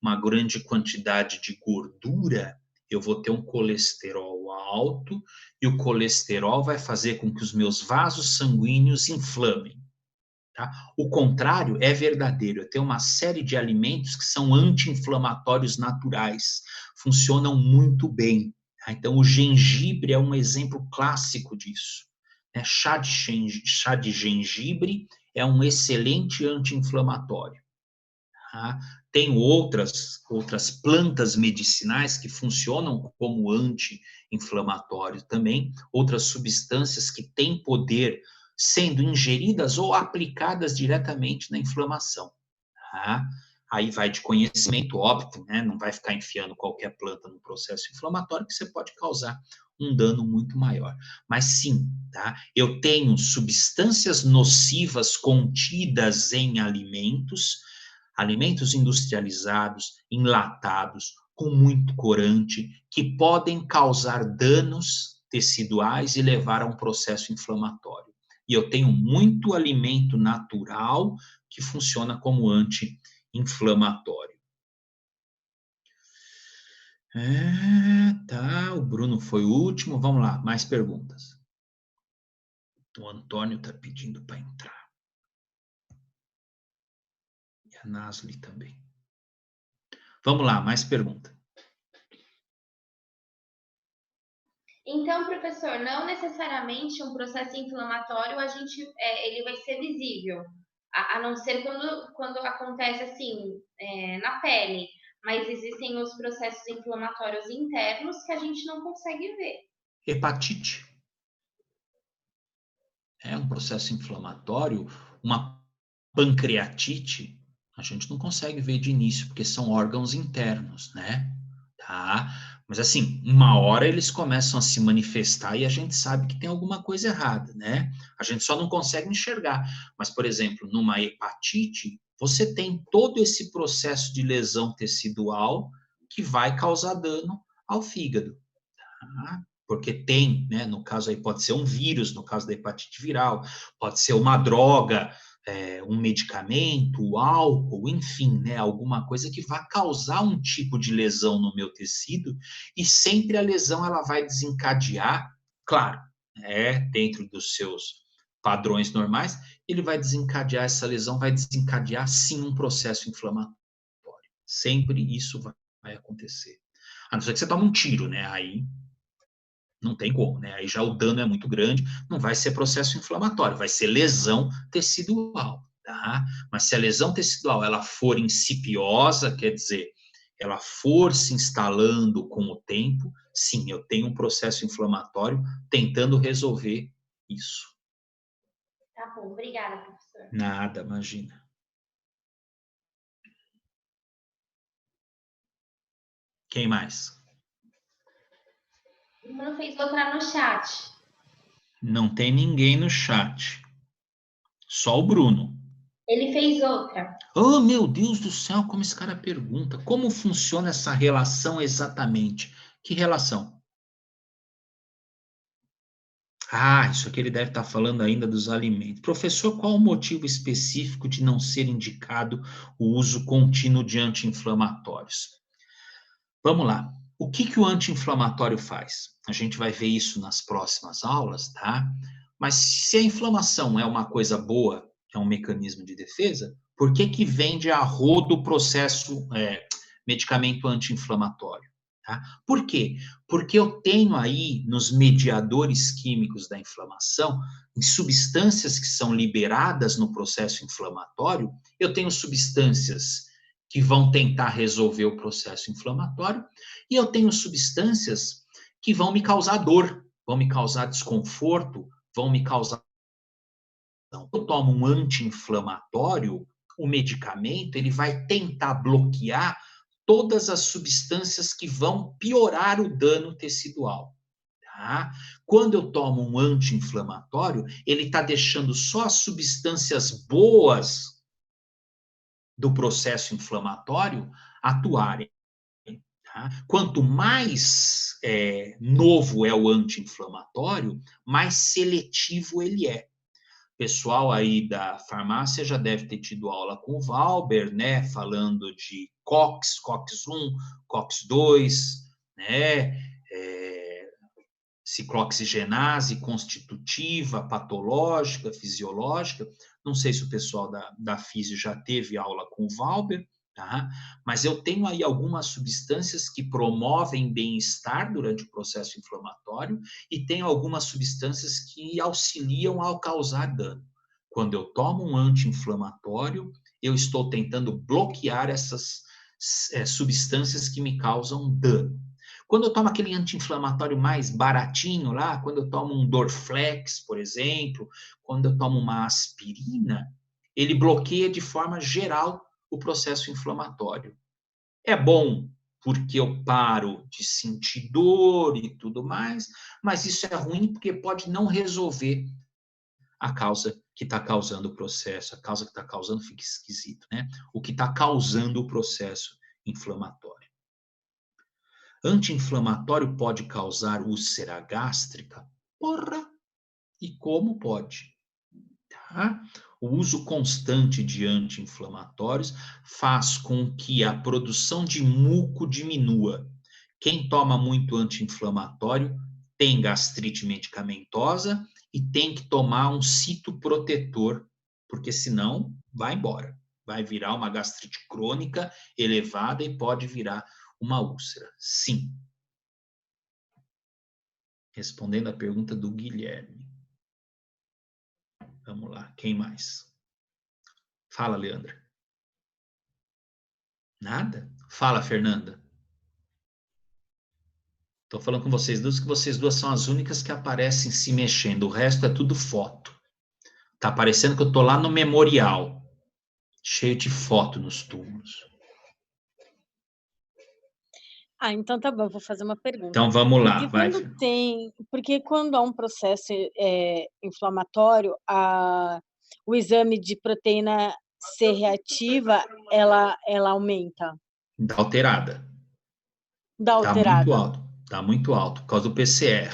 uma grande quantidade de gordura, eu vou ter um colesterol alto e o colesterol vai fazer com que os meus vasos sanguíneos inflamem. Tá? O contrário é verdadeiro. Eu tenho uma série de alimentos que são anti-inflamatórios naturais, funcionam muito bem. Tá? Então, o gengibre é um exemplo clássico disso. Né? Chá de gengibre é um excelente anti-inflamatório. Tá? Tem outras plantas medicinais que funcionam como anti-inflamatório também, outras substâncias que têm poder sendo ingeridas ou aplicadas diretamente na inflamação. Tá? Aí vai de conhecimento, óbvio, né? Não vai ficar enfiando qualquer planta no processo inflamatório, que você pode causar um dano muito maior. Mas sim, tá? Eu tenho substâncias nocivas contidas em alimentos industrializados, enlatados, com muito corante, que podem causar danos teciduais e levar a um processo inflamatório. E eu tenho muito alimento natural que funciona como anti-inflamatório. Tá, o Bruno foi o último. Vamos lá, mais perguntas. O Antônio está pedindo para entrar. E a Nasli também. Vamos lá, mais pergunta. Então, professor, não necessariamente um processo inflamatório ele vai ser visível, a não ser quando acontece assim na pele, mas existem os processos inflamatórios internos que a gente não consegue ver. Hepatite é um processo inflamatório, uma pancreatite, a gente não consegue ver de início, porque são órgãos internos, né? Tá? Mas assim, uma hora eles começam a se manifestar e a gente sabe que tem alguma coisa errada, né? A gente só não consegue enxergar. Mas, por exemplo, numa hepatite, você tem todo esse processo de lesão tecidual que vai causar dano ao fígado, tá? Porque tem, né? No caso aí pode ser um vírus, no caso da hepatite viral, pode ser uma droga, um medicamento, álcool, enfim, né, alguma coisa que vai causar um tipo de lesão no meu tecido, e sempre a lesão ela vai desencadear, claro, dentro dos seus padrões normais, ele vai desencadear, essa lesão vai desencadear sim um processo inflamatório. Sempre isso vai acontecer. A não ser que você tome um tiro, né, aí não tem como, né? Aí já o dano é muito grande, não vai ser processo inflamatório, vai ser lesão tecidual, tá? Mas se a lesão tecidual ela for incipiosa, quer dizer, ela for se instalando com o tempo, sim, eu tenho um processo inflamatório tentando resolver isso. Tá bom, obrigada, professor. Nada, imagina. Quem mais? O Bruno fez outra no chat. Não tem ninguém no chat. Só o Bruno. Ele fez outra. Oh, meu Deus do céu, como esse cara pergunta. Como funciona essa relação exatamente? Que relação? Isso aqui ele deve estar falando ainda dos alimentos. Professor, qual o motivo específico de não ser indicado o uso contínuo de anti-inflamatórios? Vamos lá. O que o anti-inflamatório faz? A gente vai ver isso nas próximas aulas, tá? Mas se a inflamação é uma coisa boa, é um mecanismo de defesa, por que vende a rodo o processo medicamento anti-inflamatório? Tá? Por quê? Porque eu tenho aí nos mediadores químicos da inflamação, em substâncias que são liberadas no processo inflamatório, eu tenho substâncias que vão tentar resolver o processo inflamatório, e eu tenho substâncias que vão me causar dor, vão me causar desconforto, vão me causar... Eu tomo um anti-inflamatório, o medicamento, ele vai tentar bloquear todas as substâncias que vão piorar o dano tecidual. Tá? Quando eu tomo um anti-inflamatório, ele está deixando só as substâncias boas do processo inflamatório atuarem. Tá? Quanto mais novo é o anti-inflamatório, mais seletivo ele é. O pessoal aí da farmácia já deve ter tido aula com o Valber, né? Falando de COX, COX-1, COX-2, né? Ciclooxigenase constitutiva, patológica, fisiológica. Não sei se o pessoal da Físio já teve aula com o Valber, tá? Mas eu tenho aí algumas substâncias que promovem bem-estar durante o processo inflamatório e tenho algumas substâncias que auxiliam ao causar dano. Quando eu tomo um anti-inflamatório, eu estou tentando bloquear essas substâncias que me causam dano. Quando eu tomo aquele anti-inflamatório mais baratinho lá, quando eu tomo um Dorflex, por exemplo, quando eu tomo uma aspirina, ele bloqueia de forma geral o processo inflamatório. É bom porque eu paro de sentir dor e tudo mais, mas isso é ruim porque pode não resolver a causa que está causando o processo. A causa que está causando fica esquisito, né? O que está causando o processo inflamatório. Anti-inflamatório pode causar úlcera gástrica? Porra! E como pode? Tá? O uso constante de anti-inflamatórios faz com que a produção de muco diminua. Quem toma muito anti-inflamatório tem gastrite medicamentosa e tem que tomar um citoprotetor, porque senão vai embora. Vai virar uma gastrite crônica elevada e pode virar uma úlcera. Sim. Respondendo a pergunta do Guilherme. Vamos lá, quem mais? Fala, Leandra. Nada? Fala, Fernanda. Estou falando com vocês duas, que vocês duas são as únicas que aparecem se mexendo. O resto é tudo foto. Tá parecendo que eu estou lá no memorial, cheio de foto nos túmulos. Então tá bom, vou fazer uma pergunta. Então vamos lá, vai. Porque quando há um processo inflamatório, o exame de proteína C reativa, ela aumenta. Dá alterada. Dá alterada. Tá muito alto, por causa do PCR.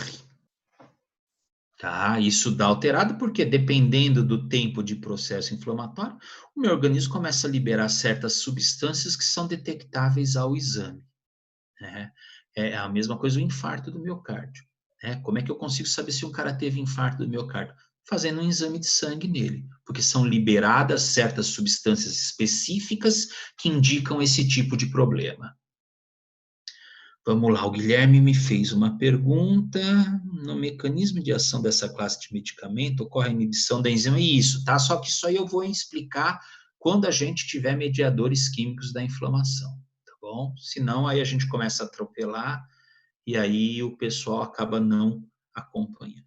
Tá, isso dá alterado porque dependendo do tempo de processo inflamatório, o meu organismo começa a liberar certas substâncias que são detectáveis ao exame. Né? É a mesma coisa o infarto do miocárdio. Né? Como é que eu consigo saber se um cara teve infarto do miocárdio? Fazendo um exame de sangue nele, porque são liberadas certas substâncias específicas que indicam esse tipo de problema. Vamos lá, o Guilherme me fez uma pergunta. No mecanismo de ação dessa classe de medicamento, ocorre a inibição da enzima? Isso, tá? Só que isso aí eu vou explicar quando a gente tiver mediadores químicos da inflamação, tá bom? Senão aí a gente começa a atropelar e aí o pessoal acaba não acompanhando.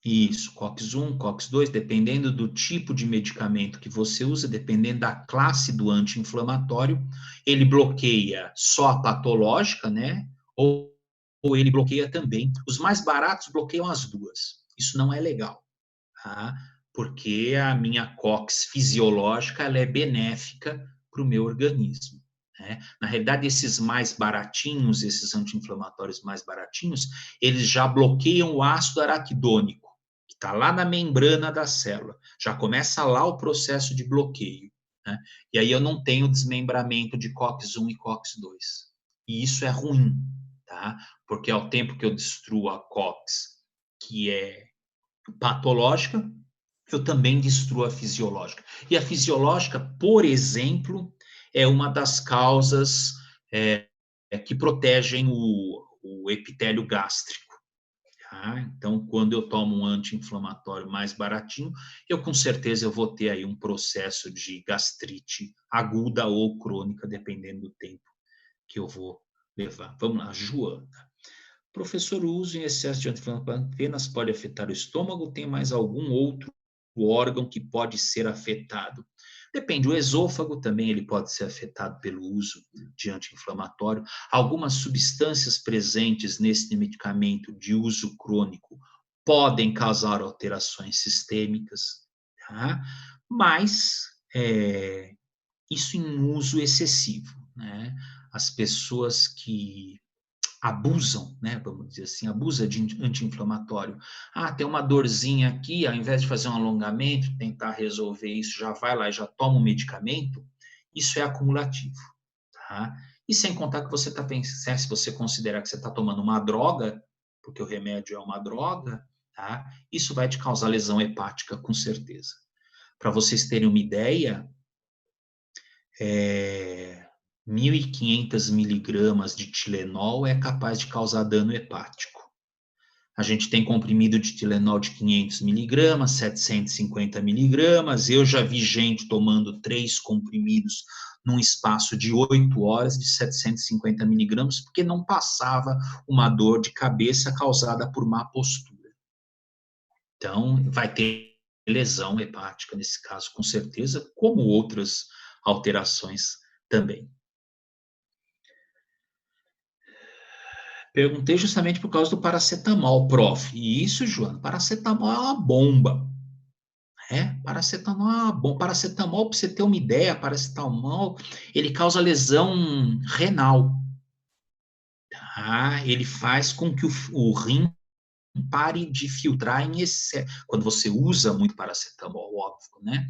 Isso, COX-1, COX-2, dependendo do tipo de medicamento que você usa, dependendo da classe do anti-inflamatório, ele bloqueia só a patológica, né? Ou ele bloqueia também. Os mais baratos bloqueiam as duas. Isso não é legal, tá? Porque a minha COX fisiológica ela é benéfica para o meu organismo. Né? Na realidade, esses mais baratinhos, esses anti-inflamatórios mais baratinhos, eles já bloqueiam o ácido araquidônico. Está lá na membrana da célula, já começa lá o processo de bloqueio, né? E aí eu não tenho desmembramento de COX-1 e COX-2. E isso é ruim, tá? Porque ao tempo que eu destruo a COX, que é patológica, eu também destruo a fisiológica. E a fisiológica, por exemplo, é uma das causas que protegem o epitélio gástrico. Então, quando eu tomo um anti-inflamatório mais baratinho, com certeza eu vou ter aí um processo de gastrite aguda ou crônica, dependendo do tempo que eu vou levar. Vamos lá, Joana. Professor, o uso em excesso de anti-inflamatório apenas pode afetar o estômago ou tem mais algum outro órgão que pode ser afetado? Depende, o esôfago também ele pode ser afetado pelo uso de anti-inflamatório. Algumas substâncias presentes nesse medicamento de uso crônico podem causar alterações sistêmicas, tá? Mas isso em uso excessivo, né? As pessoas que abusam, né, vamos dizer assim, abusa de anti-inflamatório. Tem uma dorzinha aqui, ao invés de fazer um alongamento, tentar resolver isso, já vai lá e já toma um medicamento, isso é acumulativo, tá? E sem contar que você está pensando, se você considerar que você está tomando uma droga, porque o remédio é uma droga, tá? Isso vai te causar lesão hepática, com certeza. Para vocês terem uma ideia, 1.500 miligramas de Tilenol é capaz de causar dano hepático. A gente tem comprimido de Tilenol de 500 miligramas, 750 miligramas. Eu já vi gente tomando 3 comprimidos num espaço de 8 horas de 750 miligramas, porque não passava uma dor de cabeça causada por má postura. Então, vai ter lesão hepática nesse caso, com certeza, como outras alterações também. Perguntei justamente por causa do paracetamol, prof. E isso, Joana, paracetamol é uma bomba. Paracetamol é uma bomba. Paracetamol, para você ter uma ideia, paracetamol, ele causa lesão renal. Tá? Ele faz com que o rim pare de filtrar em excesso. Quando você usa muito paracetamol, óbvio, né?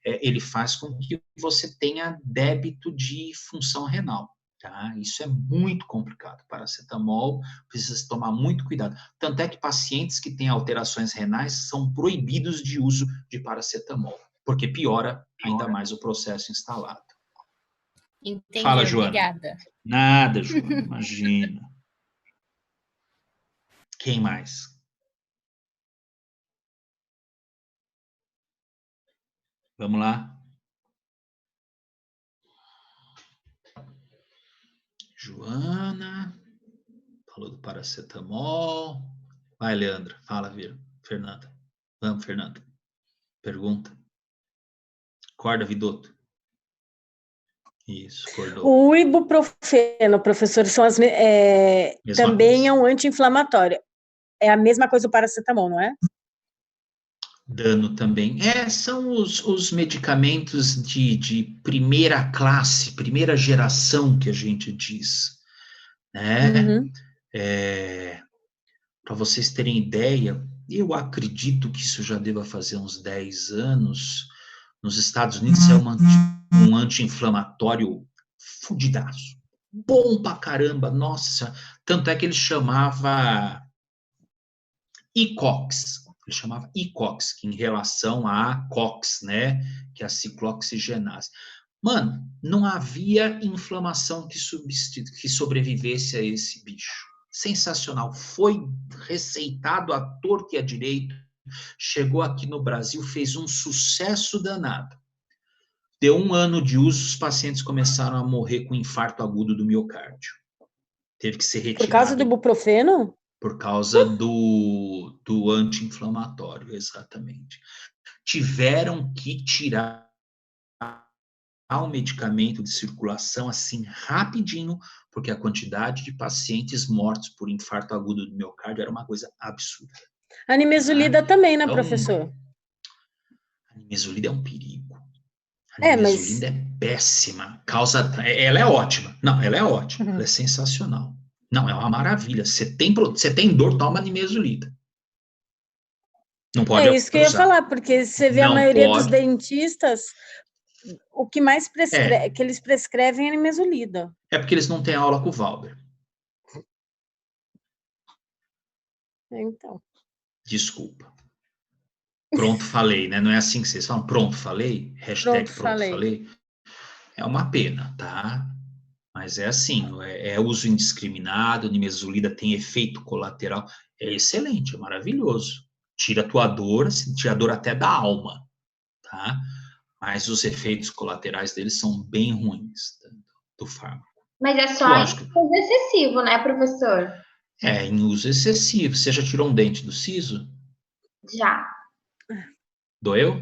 Ele faz com que você tenha débito de função renal. Tá? Isso é muito complicado. Paracetamol, precisa tomar muito cuidado. Tanto é que pacientes que têm alterações renais são proibidos de uso de paracetamol, porque piora ainda mais o processo instalado. Entendi, Fala, Joana. Obrigada. Nada, Joana, imagina. Quem mais? Vamos lá. Joana, falou do paracetamol. Vai, Leandra, fala, Fernanda. Vamos, Fernanda. Pergunta. Acorda, Vidotto. Isso, acordou. O ibuprofeno, professor, também coisa. É um anti-inflamatório. É a mesma coisa do paracetamol, não é? Dano também. São os medicamentos de primeira classe, primeira geração, que a gente diz. Né? Uhum. Para vocês terem ideia, eu acredito que isso já deva fazer uns 10 anos. Nos Estados Unidos é um anti-inflamatório fudidaço. Bom pra caramba, nossa. Tanto é que ele chamava ICOX. Ele chamava ICOX, que em relação a COX, né? Que é a ciclooxigenase. Mano, não havia inflamação que sobrevivesse a esse bicho. Sensacional. Foi receitado à torta e à direita. Chegou aqui no Brasil, fez um sucesso danado. Deu 1 ano de uso, os pacientes começaram a morrer com infarto agudo do miocárdio. Teve que ser retirado. Por causa do ibuprofeno? Por causa do anti-inflamatório, exatamente. Tiveram que tirar o medicamento de circulação assim rapidinho, porque a quantidade de pacientes mortos por infarto agudo do miocárdio era uma coisa absurda. A nimesulida também, né, professor? A nimesulida é um perigo. A nimesulida é péssima. Ela é ótima. Não, ela é ótima. Ela é sensacional. Não, é uma maravilha. Você tem dor, toma nimesulida. Não pode isso que eu ia falar, porque você vê a maioria dos dentistas, o que mais que eles prescrevem é nimesulida. É porque eles não têm aula com o Valber. Então. Desculpa. Pronto, falei, né? Não é assim que vocês falam? Pronto, falei? Hashtag pronto, falei. É uma pena, tá? Mas é assim, é uso indiscriminado, nimesulida tem efeito colateral. É excelente, é maravilhoso. Tira a tua dor, tira a dor até da alma, tá? Mas os efeitos colaterais deles são bem ruins do fármaco. Mas é só em uso excessivo, né, professor? Em uso excessivo. Você já tirou um dente do siso? Já. Doeu?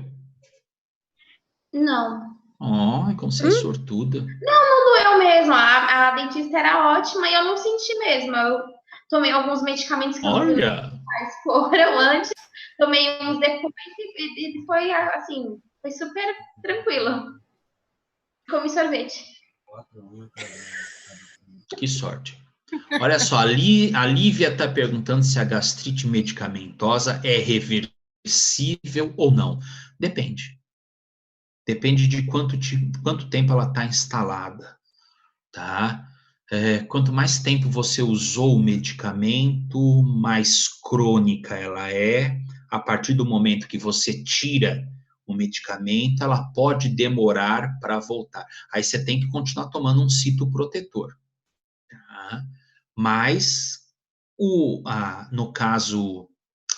Não. Como você é sortuda. Não doeu mesmo. A dentista era ótima e eu não senti mesmo. Eu tomei alguns medicamentos que foram antes, tomei uns depois e foi assim, foi super tranquilo. Comi sorvete. Que sorte. Olha só, a Lívia está perguntando se a gastrite medicamentosa é reversível ou não. Depende. Depende de quanto tempo ela está instalada, tá? quanto mais tempo você usou o medicamento, mais crônica ela é. A partir do momento que você tira o medicamento, ela pode demorar para voltar. Aí você tem que continuar tomando um citoprotetor. Tá? Mas, no caso,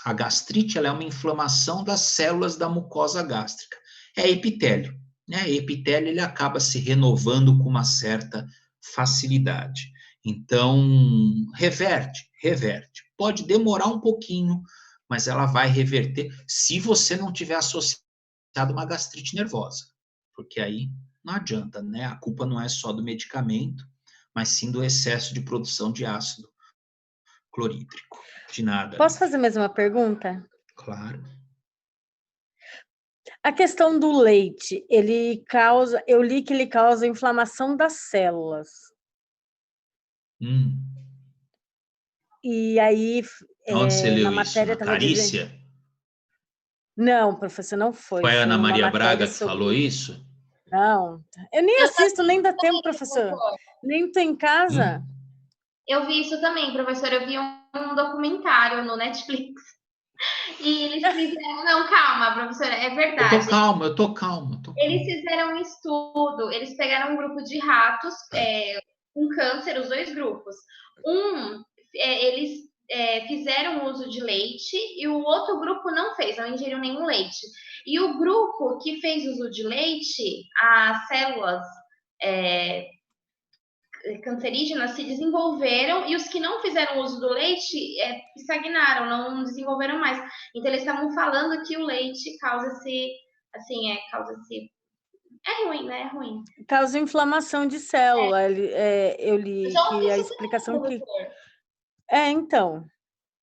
a gastrite, ela é uma inflamação das células da mucosa gástrica. É epitélio. Né? Epitélio, ele acaba se renovando com uma certa facilidade. Então, reverte. Pode demorar um pouquinho, mas ela vai reverter se você não tiver associado a uma gastrite nervosa. Porque aí não adianta, né? A culpa não é só do medicamento, mas sim do excesso de produção de ácido clorídrico. De nada. Posso fazer mais uma pergunta? Claro. A questão do leite, eu li que ele causa inflamação das células. E aí, onde você leu na isso? matéria Na estava dizendo... Carícia? Não, professor, não foi. Foi a Ana uma Maria matéria Braga que sobre... falou isso? Não, eu nem assisto, nem dá tempo, professor. Nem tô em casa. Eu vi isso também, professor. Eu vi um documentário no Netflix. E eles fizeram... Não, calma, professora, é verdade. Eu tô calmo. Eles fizeram um estudo, eles pegaram um grupo de ratos com câncer, os dois grupos. Eles fizeram uso de leite e o outro grupo não fez, não ingeriu nenhum leite. E o grupo que fez uso de leite, as células cancerígenas se desenvolveram e os que não fizeram uso do leite estagnaram, não desenvolveram mais. Então, eles estavam falando que o leite causa-se, assim, causa-se... É ruim, né? É ruim. Causa inflamação de célula. Eu li que a explicação que... então.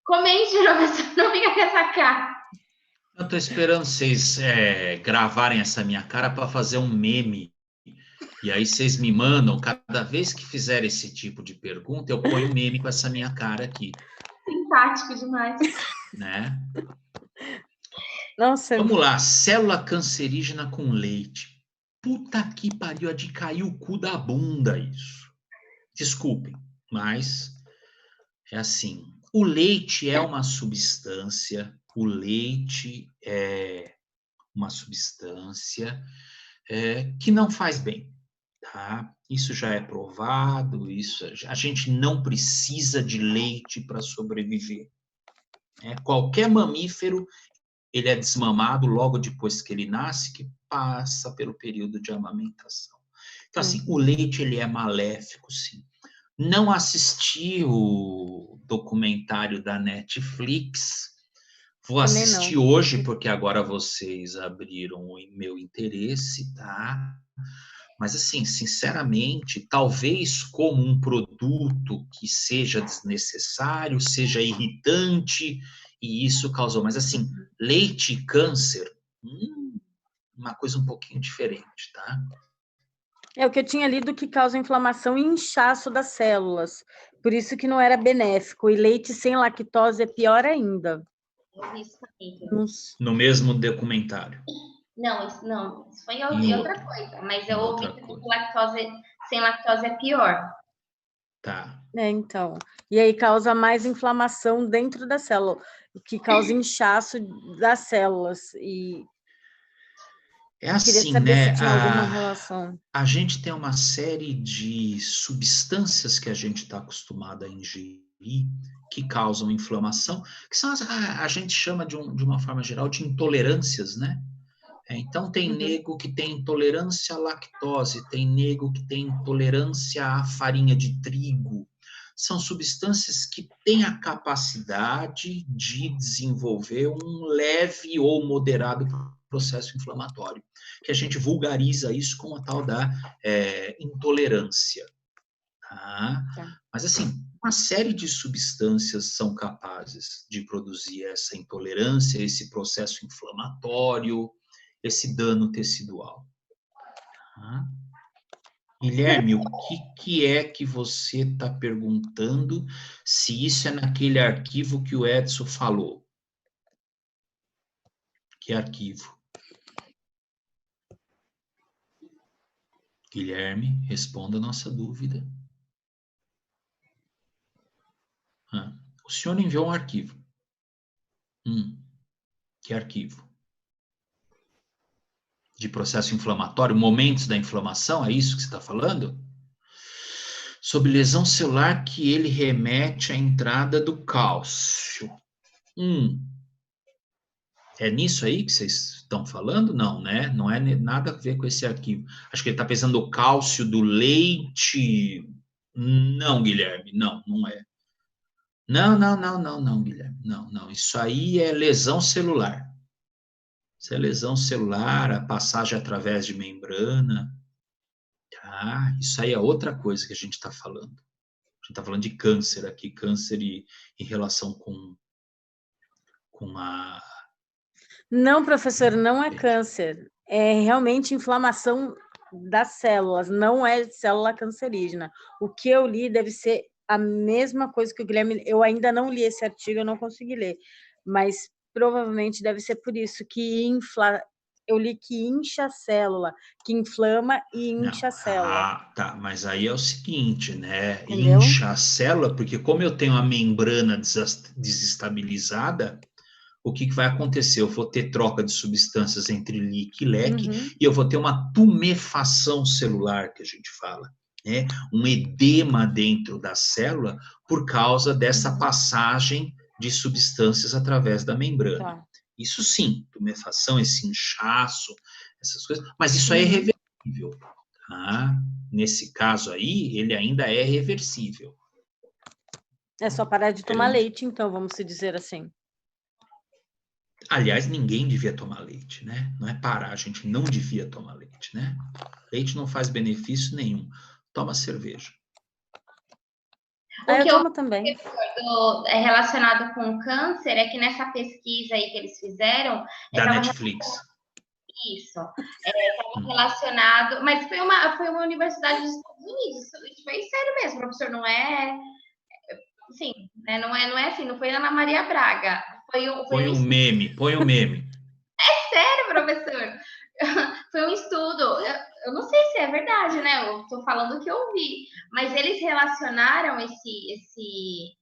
Comente, professor, não fica com essa cara. Eu tô esperando vocês gravarem essa minha cara para fazer um meme. E aí vocês me mandam, cada vez que fizer esse tipo de pergunta, eu ponho um meme com essa minha cara aqui. Simpático demais. Né? Nossa. Vamos lá, célula cancerígena com leite. Puta que pariu, é de cair o cu da bunda isso. Desculpem, mas é assim. O leite é uma substância, que não faz bem. Tá? Isso já é provado, a gente não precisa de leite para sobreviver. Qualquer mamífero, ele é desmamado logo depois que ele nasce, que passa pelo período de amamentação. Então, assim, o leite, ele é maléfico, sim. Não assisti o documentário da Netflix, vou assistir hoje, porque agora vocês abriram o meu interesse, tá? Mas, assim, sinceramente, talvez como um produto que seja desnecessário, seja irritante, e isso causou. Mas, assim, leite e câncer, uma coisa um pouquinho diferente, tá? É o que eu tinha lido, que causa inflamação e inchaço das células. Por isso que não era benéfico. E leite sem lactose é pior ainda. Eu vi isso também. No mesmo documentário. Não, isso foi em outra coisa. Mas eu ouvi que sem lactose é pior. Tá. Então. E aí causa mais inflamação dentro da célula, o que causa inchaço das células. E assim, queria saber né? se tinha alguma relação. A gente tem uma série de substâncias que a gente está acostumado a ingerir que causam inflamação, que são a gente chama de uma forma geral de intolerâncias, né? Então, tem nego que tem intolerância à lactose, tem nego que tem intolerância à farinha de trigo. São substâncias que têm a capacidade de desenvolver um leve ou moderado processo inflamatório, que a gente vulgariza isso com a tal da intolerância. Tá? Mas, assim, uma série de substâncias são capazes de produzir essa intolerância, esse processo inflamatório, esse dano tecidual. Tá? Guilherme, o que é que você está perguntando, se isso é naquele arquivo que o Edson falou? Que arquivo? Guilherme, responda a nossa dúvida. O senhor enviou um arquivo. Que arquivo? De processo inflamatório, momentos da inflamação, é isso que você está falando? Sobre lesão celular que ele remete à entrada do cálcio. É nisso aí que vocês estão falando? Não, né? Não é nada a ver com esse arquivo. Acho que ele está pensando no cálcio do leite. Não, Guilherme, não é. Não, Guilherme. Não. Isso aí é lesão celular. Isso é lesão celular, a passagem através de membrana. Tá? Isso aí é outra coisa que a gente está falando. A gente está falando de câncer aqui, câncer em relação com a... Não, professor, não é câncer. É realmente inflamação das células, não é célula cancerígena. O que eu li deve ser a mesma coisa que o Guilherme... Eu ainda não li esse artigo, eu não consegui ler, mas provavelmente deve ser por isso que eu li que incha a célula, que inflama e incha a célula. Tá, mas aí é o seguinte, né? Entendeu? Incha a célula, porque como eu tenho a membrana desestabilizada, o que vai acontecer? Eu vou ter troca de substâncias entre líquido e leque, e eu vou ter uma tumefação celular, que a gente fala, né? Um edema dentro da célula por causa dessa passagem de substâncias através da membrana. Tá. Isso sim, tumefação, esse inchaço, essas coisas, mas isso aí é reversível, tá? Nesse caso aí, ele ainda é reversível. É só parar de tomar leite, então, vamos se dizer assim. Aliás, ninguém devia tomar leite, né? Não é parar, a gente não devia tomar leite, né? Leite não faz benefício nenhum. Toma cerveja. Eu tomo também. É relacionado com câncer é que nessa pesquisa aí que eles fizeram... Da Netflix. Isso. Estava relacionado... Mas foi uma universidade dos Estados Unidos. Isso foi sério mesmo, professor. Não é... Sim, né? Não é assim, não foi Ana Maria Braga. Põe um meme. É sério, professor. Foi um estudo. Eu não sei se é verdade, né? Eu estou falando o que eu vi. Mas eles relacionaram esse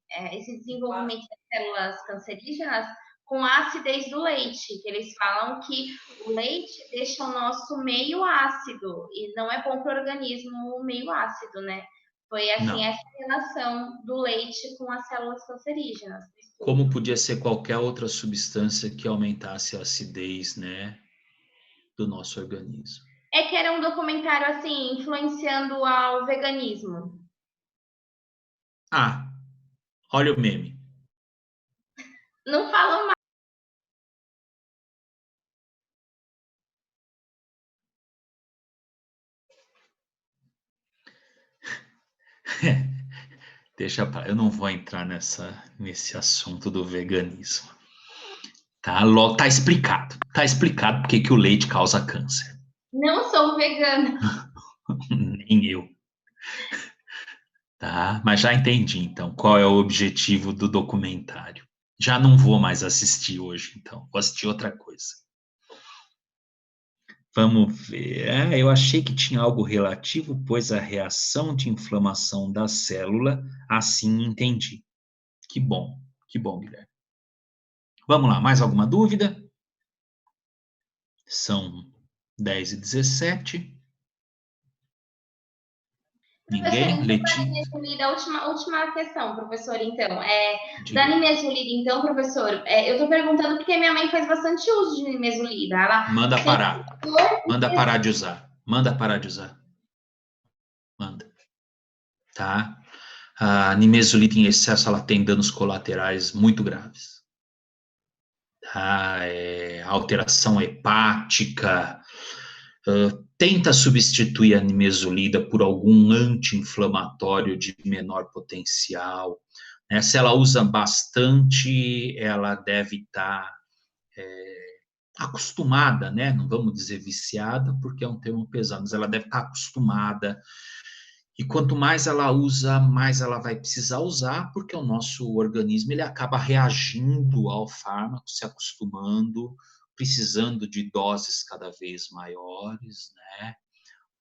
desenvolvimento das células cancerígenas com a acidez do leite. Que eles falam que o leite deixa o nosso meio ácido. E não é bom para o organismo o meio ácido, né? Foi assim, essa relação do leite com as células cancerígenas. Como podia ser qualquer outra substância que aumentasse a acidez, né, do nosso organismo. É que era um documentário, assim, influenciando ao veganismo. Olha o meme. Não falo mais. Eu não vou entrar nesse assunto do veganismo. Tá explicado. Tá explicado porque que o leite causa câncer. Não sou vegana. Nem eu. Tá? Mas já entendi, então, qual é o objetivo do documentário. Já não vou mais assistir hoje, então. Vou assistir outra coisa. Vamos ver. Eu achei que tinha algo relativo, pois a reação de inflamação da célula, assim entendi. Que bom, Guilherme. Vamos lá, mais alguma dúvida? São 10h17. Ninguém? Letícia? A última questão, professor, então. Da nimesulida, então, professor, eu estou perguntando porque minha mãe faz bastante uso de nimesulida. Manda parar. Manda parar de usar. Manda. Tá? A nimesulida em excesso, ela tem danos colaterais muito graves. Tá? Alteração hepática. Tenta substituir a nimesulida por algum anti-inflamatório de menor potencial. Se ela usa bastante, ela deve estar acostumada, né? Não vamos dizer viciada, porque é um termo pesado, mas ela deve estar acostumada. E quanto mais ela usa, mais ela vai precisar usar, porque o nosso organismo ele acaba reagindo ao fármaco, se acostumando, precisando de doses cada vez maiores, né?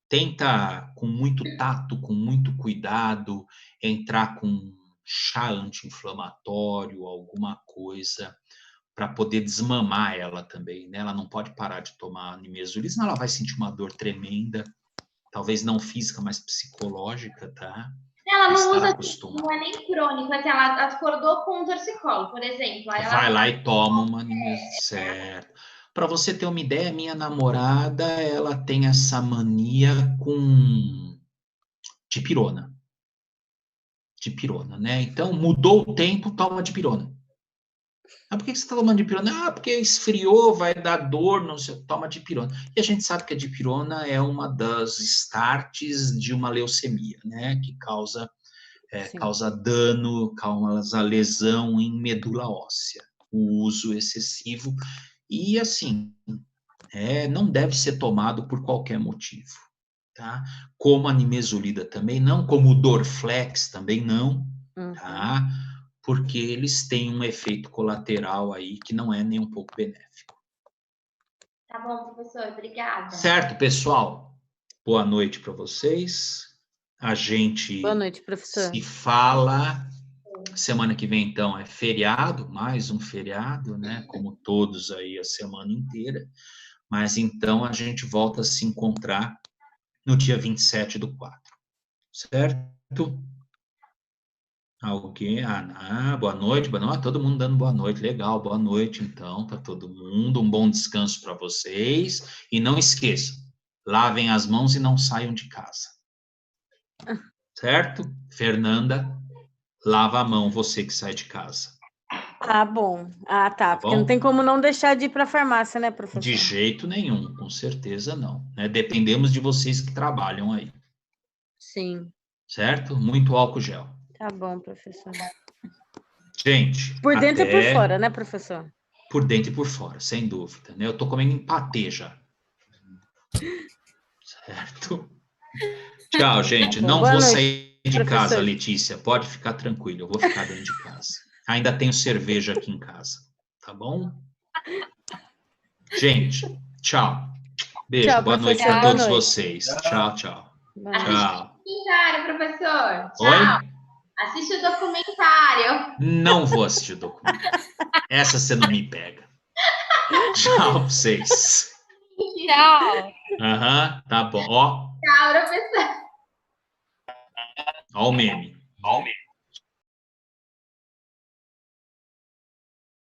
Tenta, com muito tato, com muito cuidado, entrar com chá anti-inflamatório, alguma coisa para poder desmamar ela também, né? Ela não pode parar de tomar nimesulida, senão ela vai sentir uma dor tremenda, talvez não física, mas psicológica, tá? Ela não Estar usa, acostumada. não é nem crônico, assim, ela acordou com um torcicolo, por exemplo. Aí ela Vai lá e toma uma nimesulida, certo? Para você ter uma ideia, minha namorada, ela tem essa mania com dipirona. Dipirona, né? Então, mudou o tempo, toma dipirona. Ah, por que você está tomando dipirona? Ah, porque esfriou, vai dar dor, não sei, toma dipirona. E a gente sabe que a dipirona é uma das starts de uma leucemia, né? Que causa dano, causa lesão em medula óssea. O uso excessivo. E, assim, não deve ser tomado por qualquer motivo, tá? Como a nimesulida também não, como o Dorflex também não, tá? Porque eles têm um efeito colateral aí que não é nem um pouco benéfico. Tá bom, professor, obrigada. Certo, pessoal? Boa noite para vocês. A gente Boa noite, professor. se fala. Semana que vem, então, é feriado, mais um feriado, né? Como todos aí a semana inteira. Mas então a gente volta a se encontrar no dia 27/4. Certo? Alguém? Boa noite, boa noite. Todo mundo dando boa noite. Legal, boa noite, então, para todo mundo. Um bom descanso para vocês. E não esqueçam, lavem as mãos e não saiam de casa. Certo? Fernanda, lava a mão, você que sai de casa. Ah, bom. Ah, tá. Porque bom? não tem como não deixar de ir para a farmácia, né, professor? De jeito nenhum, com certeza não. Né? Dependemos de vocês que trabalham aí. Sim. Certo? Muito álcool gel. Tá bom, professor. Gente, Por dentro até... e por fora, né, professor? Por dentro e por fora, sem dúvida. Né? Eu tô comendo empatê já. Certo? Tchau, gente. Não Boa vou noite, sair de professor. casa, Letícia. Pode ficar tranquilo. Eu vou ficar dentro de casa. Ainda tenho cerveja aqui em casa. Tá bom? Gente, tchau. Beijo. Tchau, boa noite professor. para Boa todos noite. vocês. Tchau, tchau. Boa noite. Tchau. Documentário, professor. Tchau. Oi? Assiste o documentário. Não vou assistir o documentário. Essa você não me pega. Tchau pra vocês. Tchau. Aham, tá bom. Ó, Tchau, professor. ó o meme.